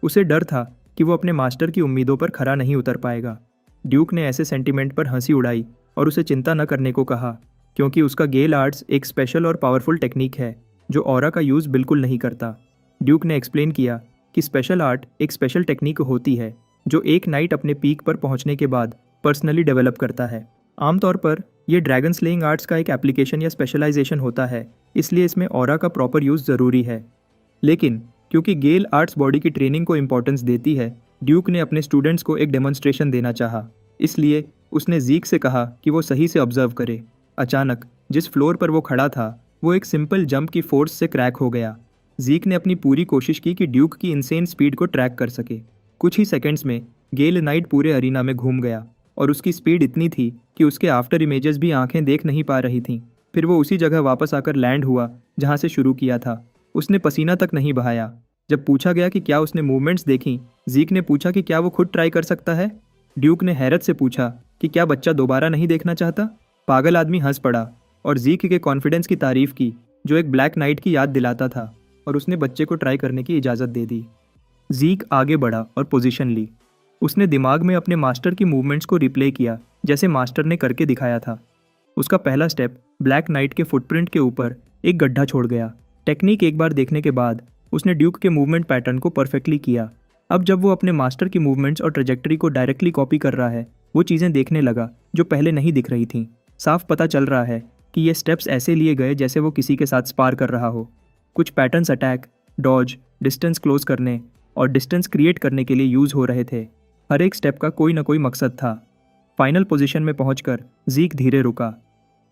Speaker 1: उसे डर था कि वो अपने मास्टर की उम्मीदों पर खरा नहीं उतर पाएगा। ड्यूक ने ऐसे सेंटीमेंट पर हंसी उड़ाई और उसे चिंता न करने को कहा, क्योंकि उसका गेल आर्ट्स एक स्पेशल और पावरफुल टेक्निक है जो ऑरा का यूज़ बिल्कुल नहीं करता। ड्यूक ने एक्सप्लेन किया कि स्पेशल आर्ट एक स्पेशल टेक्निक होती है जो एक नाइट अपने पीक पर पहुंचने के बाद पर्सनली डेवलप करता है। आमतौर पर यह ड्रैगन स्लेइंग आर्ट्स का एक एप्लीकेशन या स्पेशलाइजेशन होता है, इसलिए इसमें ऑरा का प्रॉपर यूज़ ज़रूरी है। लेकिन क्योंकि गेल आर्ट्स बॉडी की ट्रेनिंग को इम्पोर्टेंस देती है, ड्यूक ने अपने स्टूडेंट्स को एक डेमोन्स्ट्रेशन देना चाहा। इसलिए उसने जीक से कहा कि वो सही से ऑब्जर्व करे। अचानक जिस फ्लोर पर वो खड़ा था वो एक सिंपल जंप की फोर्स से क्रैक हो गया। जीक ने अपनी पूरी कोशिश की कि ड्यूक की इंसेन स्पीड को ट्रैक कर सके। कुछ ही सेकंड्स में गेल नाइट पूरे अरीना में घूम गया और उसकी स्पीड इतनी थी कि उसके आफ्टर इमेजेस भी आंखें देख नहीं पा रही थीं। फिर वो उसी जगह वापस आकर लैंड हुआ जहाँ से शुरू किया था। उसने पसीना तक नहीं बहाया। जब पूछा गया कि क्या उसने मूवमेंट्स देखी, जीक ने पूछा कि क्या वो खुद ट्राई कर सकता है। ड्यूक ने हैरत से पूछा कि क्या बच्चा दोबारा नहीं देखना चाहता। पागल आदमी हंस पड़ा और जीक के कॉन्फिडेंस की तारीफ की, जो एक ब्लैक नाइट की याद दिलाता था, और उसने बच्चे को ट्राई करने की इजाज़त दे दी। जीक आगे बढ़ा और पोजीशन ली। उसने दिमाग में अपने मास्टर की मूवमेंट्स को रिप्ले किया जैसे मास्टर ने करके दिखाया था। उसका पहला स्टेप ब्लैक नाइट के फुटप्रिंट के ऊपर एक गड्ढा छोड़ गया। टेक्निक एक बार देखने के बाद उसने ड्यूक के मूवमेंट पैटर्न को परफेक्टली किया। अब जब वो अपने मास्टर की मूवमेंट्स और ट्रेजेक्टरी को डायरेक्टली कॉपी कर रहा है, वो चीज़ें देखने लगा जो पहले नहीं दिख रही थीं। साफ पता चल रहा है कि ये स्टेप्स ऐसे लिए गए जैसे वो किसी के साथ स्पार कर रहा हो। कुछ patterns attack, dodge, distance close करने और डिस्टेंस क्रिएट करने के लिए यूज़ हो रहे थे। हर एक स्टेप का कोई ना कोई मकसद था। फाइनल पोजीशन में पहुंचकर जीक धीरे रुका।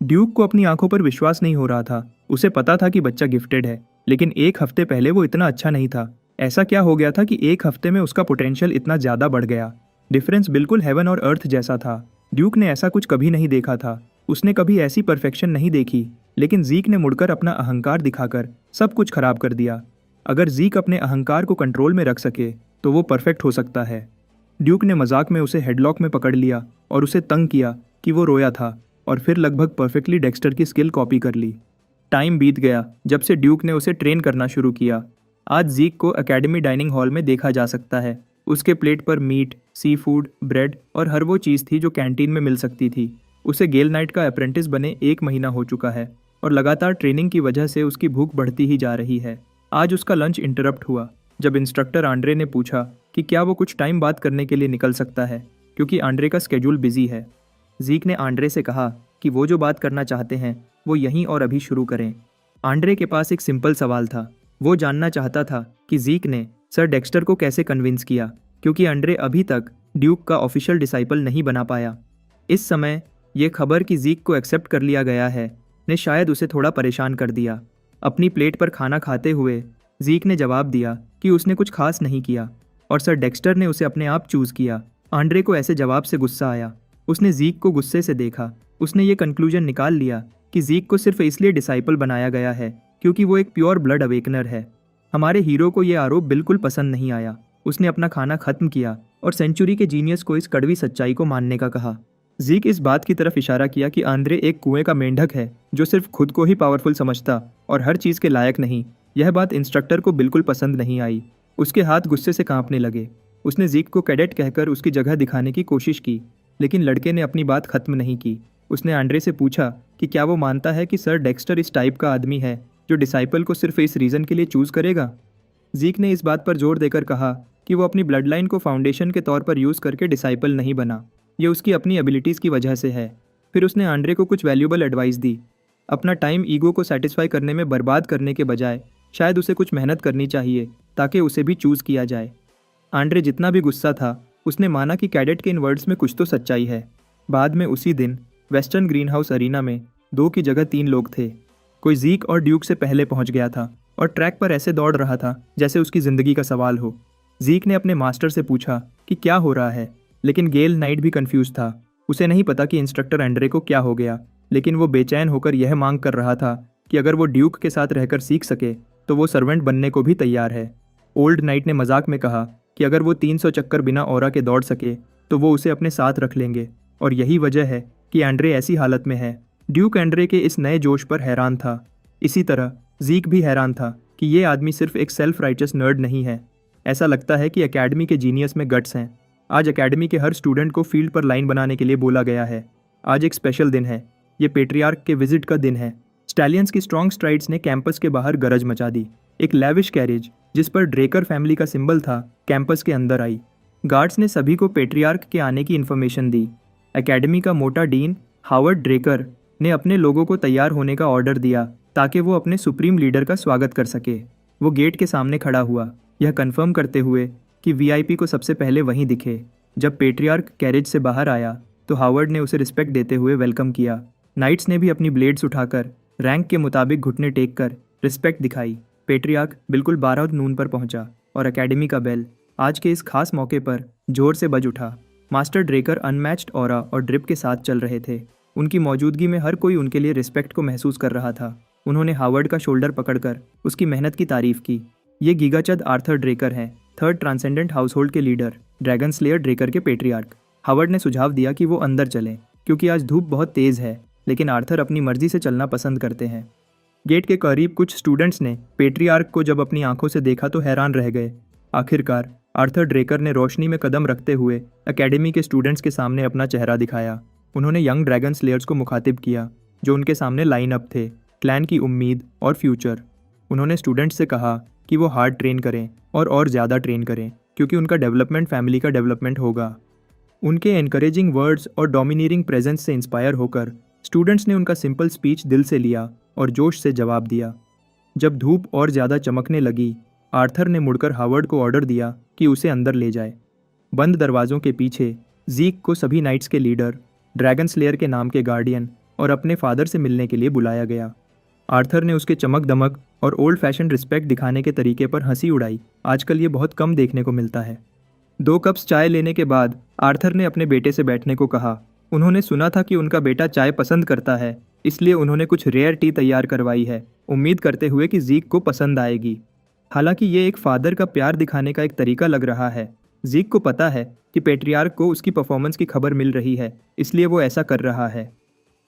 Speaker 1: ड्यूक को अपनी आंखों पर विश्वास नहीं हो रहा था। उसे पता था कि बच्चा गिफ्टेड है, लेकिन एक हफ्ते पहले वो इतना अच्छा नहीं था। ऐसा क्या हो गया था कि एक हफ्ते में उसका पोटेंशियल इतना ज़्यादा बढ़ गया। डिफरेंस बिल्कुल हेवन और अर्थ जैसा था। ड्यूक ने ऐसा कुछ कभी नहीं देखा था। उसने कभी ऐसी परफेक्शन नहीं देखी। लेकिन जीक ने मुड़कर अपना अहंकार दिखाकर सब कुछ खराब कर दिया। अगर जीक अपने अहंकार को कंट्रोल में रख सके तो वो परफेक्ट हो सकता है। ड्यूक ने मजाक में उसे हेडलॉक में पकड़ लिया और उसे तंग किया कि वो रोया था, और फिर लगभग परफेक्टली डेक्स्टर की स्किल कॉपी कर ली। टाइम बीत गया जब से ड्यूक ने उसे ट्रेन करना शुरू किया। आज जीक को एकेडमी डाइनिंग हॉल में देखा जा सकता है। उसके प्लेट पर मीट, सी फूड, ब्रेड और हर वो चीज़ थी जो कैंटीन में मिल सकती थी। उसे गेल नाइट का अप्रेंटिस बने 1 महीना हो चुका है और लगातार ट्रेनिंग की वजह से उसकी भूख बढ़ती ही जा रही है। आज उसका लंच इंटरप्ट हुआ जब इंस्ट्रक्टर आंड्रे ने पूछा कि क्या वो कुछ टाइम बात करने के लिए निकल सकता है, क्योंकि आंड्रे का स्केड्यूल बिजी है। जीक ने आंड्रे से कहा कि वो जो बात करना चाहते हैं वो यहीं और अभी शुरू करें। आंड्रे के पास एक सिंपल सवाल था। वो जानना चाहता था कि जीक ने सर डेक्स्टर को कैसे कन्विंस किया, क्योंकि आंड्रे अभी तक ड्यूक का ऑफिशियल डिसाइपल नहीं बना पाया। इस समय ये खबर कि जीक को एक्सेप्ट कर लिया गया है ने शायद उसे थोड़ा परेशान कर दिया। अपनी प्लेट पर खाना खाते हुए जीक ने जवाब दिया कि उसने कुछ खास नहीं किया और सर डेक्स्टर ने उसे अपने आप चूज किया। आंड्रे को ऐसे जवाब से गुस्सा आया। उसने जीक को गुस्से से देखा। उसने ये कंक्लूजन निकाल लिया कि जीक को सिर्फ इसलिए डिसाइपल बनाया गया है क्योंकि वो एक प्योर ब्लड अवेकनर है। हमारे हीरो को ये आरोप बिल्कुल पसंद नहीं आया। उसने अपना खाना खत्म किया और सेंचुरी के जीनियस को इस कड़वी सच्चाई को मानने का कहा। जीक इस बात की तरफ इशारा किया कि आंद्रे एक कुएं का मेंढक है जो सिर्फ खुद को ही पावरफुल समझता और हर चीज़ के लायक नहीं। यह बात इंस्ट्रक्टर को बिल्कुल पसंद नहीं आई। उसके हाथ गुस्से से कांपने लगे। उसने जीक को कैडेट कहकर उसकी जगह दिखाने की कोशिश की, लेकिन लड़के ने अपनी बात खत्म नहीं की। उसने आंड्रे से पूछा कि क्या वो मानता है कि सर डेक्स्टर इस टाइप का आदमी है जो डिसाइपल को सिर्फ इस रीज़न के लिए चूज़ करेगा। जीक ने इस बात पर जोर देकर कहा कि वो अपनी ब्लड लाइन को फाउंडेशन के तौर पर यूज़ करके डिसाइपल नहीं बना। ये उसकी अपनी एबिलिटीज़ की वजह से है। फिर उसने आंड्रे को कुछ वैल्यूबल एडवाइस दी। अपना टाइम ईगो को सेटिस्फाई करने में बर्बाद करने के बजाय शायद उसे कुछ मेहनत करनी चाहिए ताकि उसे भी चूज़ किया जाए। आंड्रे जितना भी गुस्सा था, उसने माना कि कैडेट के इन वर्ड्स में कुछ तो सच्चाई है। बाद में उसी दिन वेस्टर्न ग्रीन हाउस अरीना में 2 की जगह 3 लोग थे। कोई जीक और ड्यूक से पहले पहुंच गया था और ट्रैक पर ऐसे दौड़ रहा था जैसे उसकी ज़िंदगी का सवाल हो। जीक ने अपने मास्टर से पूछा कि क्या हो रहा है, लेकिन गेल नाइट भी कंफ्यूज था। उसे नहीं पता कि इंस्ट्रक्टर एंड्रे को क्या हो गया, लेकिन वो बेचैन होकर यह मांग कर रहा था कि अगर वो ड्यूक के साथ रहकर सीख सके तो वो सर्वेंट बनने को भी तैयार है। ओल्ड नाइट ने मजाक में कहा कि अगर वो 300 चक्कर बिना ऑरा के दौड़ सके तो वो उसे अपने साथ रख लेंगे, और यही वजह है कि एंड्रे ऐसी हालत में है। ड्यूक एंड्रे के इस नए जोश पर हैरान था। इसी तरह जीक भी हैरान था कि ये आदमी सिर्फ एक सेल्फ राइचस नर्ड नहीं है। ऐसा लगता है कि एकेडमी के जीनियस में गट्स हैं। आज एकेडमी के हर स्टूडेंट को फील्ड पर लाइन बनाने के लिए बोला गया है। आज एक स्पेशल दिन है। ये पेट्रियार्क के विजिट का दिन है। स्टैलियंस की स्ट्रॉन्ग स्ट्राइड्स ने कैंपस के बाहर गरज मचा दी। एक लेविश कैरेज जिस पर ड्रेकर फैमिली का सिंबल था कैंपस के अंदर आई। गार्ड्स ने सभी को पेट्रियार्क के आने की इन्फॉर्मेशन दी। एकेडमी का मोटा डीन हावर्ड ड्रेकर ने अपने लोगों को तैयार होने का ऑर्डर दिया ताकि वो अपने सुप्रीम लीडर का स्वागत कर सके। वो गेट के सामने खड़ा हुआ, यह कंफर्म करते हुए कि वीआईपी को सबसे पहले वहीं दिखे। जब पेट्रियार्क कैरेज से बाहर आया तो हावर्ड ने उसे रिस्पेक्ट देते हुए वेलकम किया। नाइट्स ने भी अपनी ब्लेड्स उठाकर रैंक के मुताबिक घुटने टेक कर रिस्पेक्ट दिखाई। पेट्रियार्क बिल्कुल 12 नून पर पहुंचा और एकेडमी का बेल आज के इस खास मौके पर जोर से बज उठा। मास्टर ड्रेकर अनमैच्ड ऑरा और ड्रिप के साथ चल रहे थे। उनकी मौजूदगी में हर कोई उनके लिए रिस्पेक्ट को महसूस कर रहा था। उन्होंने हावर्ड का शोल्डर पकड़कर उसकी मेहनत की तारीफ की। ये गीगाचद आर्थर ड्रेकर हैं, 3rd ट्रांसेंडेंट हाउसहोल्ड के लीडर, ड्रैगन स्लेयर ड्रेकर के पेट्रियार्क। हावर्ड ने सुझाव दिया कि वो अंदर चलें क्योंकि आज धूप बहुत तेज़ है, लेकिन आर्थर अपनी मर्जी से चलना पसंद करते हैं। गेट के करीब कुछ स्टूडेंट्स ने पेट्रियार्क को जब अपनी आंखों से देखा तो हैरान रह गए। आखिरकार आर्थर ड्रेकर ने रोशनी में कदम रखते हुए एकेडमी के स्टूडेंट्स के सामने अपना चेहरा दिखाया। उन्होंने यंग ड्रैगन स्लेयर्स को मुखातिब किया जो उनके सामने लाइन अप थे, क्लैन की उम्मीद और फ्यूचर। उन्होंने स्टूडेंट्स से कहा कि वो हार्ड ट्रेन करें और ज़्यादा ट्रेन करें क्योंकि उनका डेवलपमेंट फैमिली का डेवलपमेंट होगा। उनके एनकरेजिंग वर्ड्स और डोमिनेटिंग प्रेजेंस से इंस्पायर होकर स्टूडेंट्स ने उनका सिंपल स्पीच दिल से लिया और जोश से जवाब दिया। जब धूप और ज़्यादा चमकने लगी, आर्थर ने मुड़कर हावर्ड को ऑर्डर दिया कि उसे अंदर ले जाए। बंद दरवाज़ों के पीछे जीक को सभी नाइट्स के लीडर, ड्रैगन स्लेयर के नाम के गार्डियन और अपने फादर से मिलने के लिए बुलाया गया। आर्थर ने उसके चमक दमक और ओल्ड फैशन रिस्पेक्ट दिखाने के तरीके पर हंसी उड़ाई। आजकल ये बहुत कम देखने को मिलता है। 2 कप्स चाय लेने के बाद आर्थर ने अपने बेटे से बैठने को कहा। उन्होंने सुना था कि उनका बेटा चाय पसंद करता है, इसलिए उन्होंने कुछ रेयर टी तैयार करवाई है, उम्मीद करते हुए कि जीक को पसंद आएगी। हालांकि ये एक फादर का प्यार दिखाने का एक तरीका लग रहा है। जीक को पता है कि पेट्रियार्क को उसकी परफॉर्मेंस की खबर मिल रही है, इसलिए वो ऐसा कर रहा है।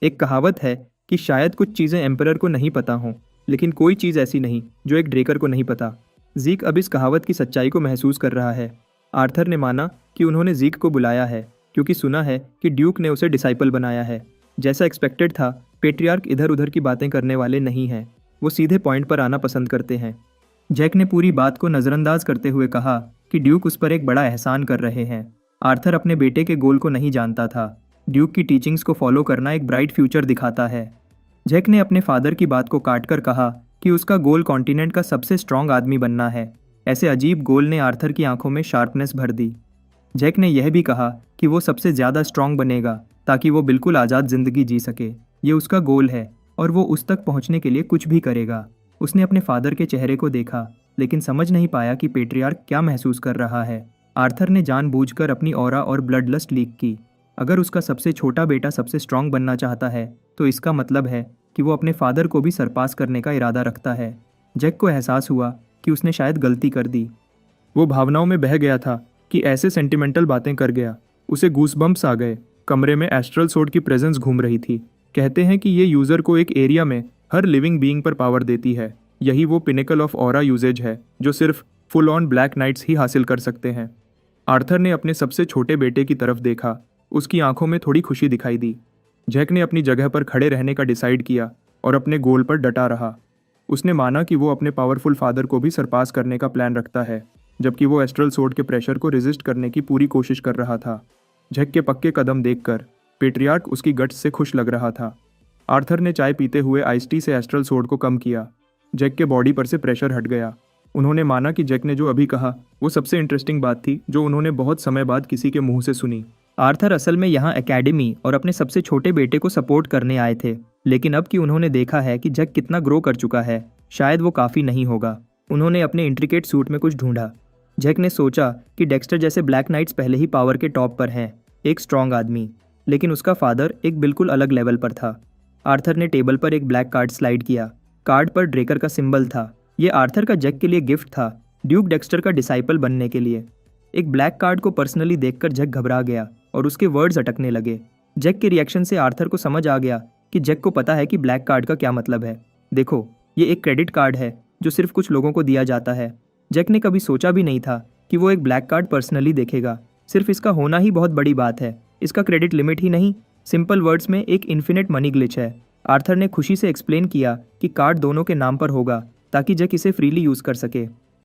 Speaker 1: एक कहावत है कि शायद कुछ चीज़ें एम्परर को नहीं पता हों, लेकिन कोई चीज़ ऐसी नहीं जो एक ड्रेकर को नहीं पता। जीक अब इस कहावत की सच्चाई को महसूस कर रहा है। आर्थर ने माना कि उन्होंने जीक को बुलाया है क्योंकि सुना है कि ड्यूक ने उसे डिसाइपल बनाया है। जैसा एक्सपेक्टेड था, पेट्रियार्क इधर उधर की बातें करने वाले नहीं हैं। वो सीधे पॉइंट पर आना पसंद करते हैं। जैक ने पूरी बात को नज़रअंदाज करते हुए कहा कि ड्यूक उस पर एक बड़ा एहसान कर रहे हैं। आर्थर अपने बेटे के गोल को नहीं जानता था। ड्यूक की टीचिंग्स को फॉलो करना एक ब्राइट फ्यूचर दिखाता है। जैक ने अपने फादर की बात को काटकर कहा कि उसका गोल कॉन्टिनेंट का सबसे स्ट्रांग आदमी बनना है। ऐसे अजीब गोल ने आर्थर की आंखों में शार्पनेस भर दी। जैक ने यह भी कहा कि वो सबसे ज़्यादा स्ट्रांग बनेगा ताकि वो बिल्कुल आज़ाद ज़िंदगी जी सके। ये उसका गोल है और वो उस तक पहुंचने के लिए कुछ भी करेगा। उसने अपने फादर के चेहरे को देखा, लेकिन समझ नहीं पाया कि पेट्रियार्क क्या महसूस कर रहा है। आर्थर ने जानबूझकर अपनी ऑरा और ब्लड लस्ट लीक की। अगर उसका सबसे छोटा बेटा सबसे स्ट्रांग बनना चाहता है तो इसका मतलब है कि वो अपने फादर को भी सरपास करने का इरादा रखता है। जैक को एहसास हुआ कि उसने शायद गलती कर दी। वो भावनाओं में बह गया था कि ऐसे सेंटिमेंटल बातें कर गया। उसे गूसबम्प्स आ गए। कमरे में एस्ट्रल सोर्ड की प्रेजेंस घूम रही थी। कहते हैं कि ये यूज़र को एक एरिया में हर लिविंग बीइंग पर पावर देती है। यही वो पिनेकल ऑफ ऑरा यूजेज है जो सिर्फ फुल ऑन ब्लैक नाइट्स ही हासिल कर सकते हैं। आर्थर ने अपने सबसे छोटे बेटे की तरफ देखा। उसकी आंखों में थोड़ी खुशी दिखाई दी। जैक ने अपनी जगह पर खड़े रहने का डिसाइड किया और अपने गोल पर डटा रहा। उसने माना कि वो अपने पावरफुल फादर को भी सरपास करने का प्लान रखता है, जबकि वो एस्ट्रल सोर्ड के प्रेशर को रेजिस्ट करने की पूरी कोशिश कर रहा था। जैक के पक्के कदम देखकर पेट्रियार्क उसकी गट्स से खुश लग रहा था। आर्थर ने चाय पीते हुए आइस टी से एस्ट्रल सोर्ड को कम किया। जैक के बॉडी पर से प्रेशर हट गया। उन्होंने माना कि जैक ने जो अभी कहा वो सबसे इंटरेस्टिंग बात थी जो उन्होंने बहुत समय बाद किसी के मुंह से सुनी। आर्थर असल में यहाँ एकेडमी और अपने सबसे छोटे बेटे को सपोर्ट करने आए थे, लेकिन अब कि उन्होंने देखा है कि जैक कितना ग्रो कर चुका है, शायद वो काफ़ी नहीं होगा। उन्होंने अपने इंट्रिकेट सूट में कुछ ढूंढा। जैक ने सोचा कि डेक्स्टर जैसे ब्लैक नाइट्स पहले ही पावर के टॉप पर हैं, एक स्ट्रॉन्ग आदमी, लेकिन उसका फादर एक बिल्कुल अलग लेवल पर था। आर्थर ने टेबल पर एक ब्लैक कार्ड स्लाइड किया। कार्ड पर ड्रेकर का सिंबल था। ये आर्थर का जैक के लिए गिफ्ट था, ड्यूक डेक्स्टर का डिसाइपल बनने के लिए। एक ब्लैक कार्ड को पर्सनली देखकर जैक घबरा गया और उसके वर्ड्स अटकने लगे। जैक के रिएक्शन से आर्थर को समझ आ गया कि जैक को पता है कि ब्लैक कार्ड का क्या मतलब है। देखो, ये एक क्रेडिट कार्ड है जो सिर्फ कुछ लोगों को दिया जाता है। जैक ने कभी सोचा भी नहीं था कि वो एक ब्लैक कार्ड पर्सनली देखेगा। सिर्फ इसका होना ही बहुत बड़ी बात है। इसका क्रेडिट लिमिट ही नहीं, सिंपल वर्ड्स में एक इन्फिनिट मनी ग्लिच है। आर्थर ने खुशी से एक्सप्लेन किया कि कार्ड दोनों के नाम पर होगा ताकि जैक इसे फ्रीली यूज़ कर सके।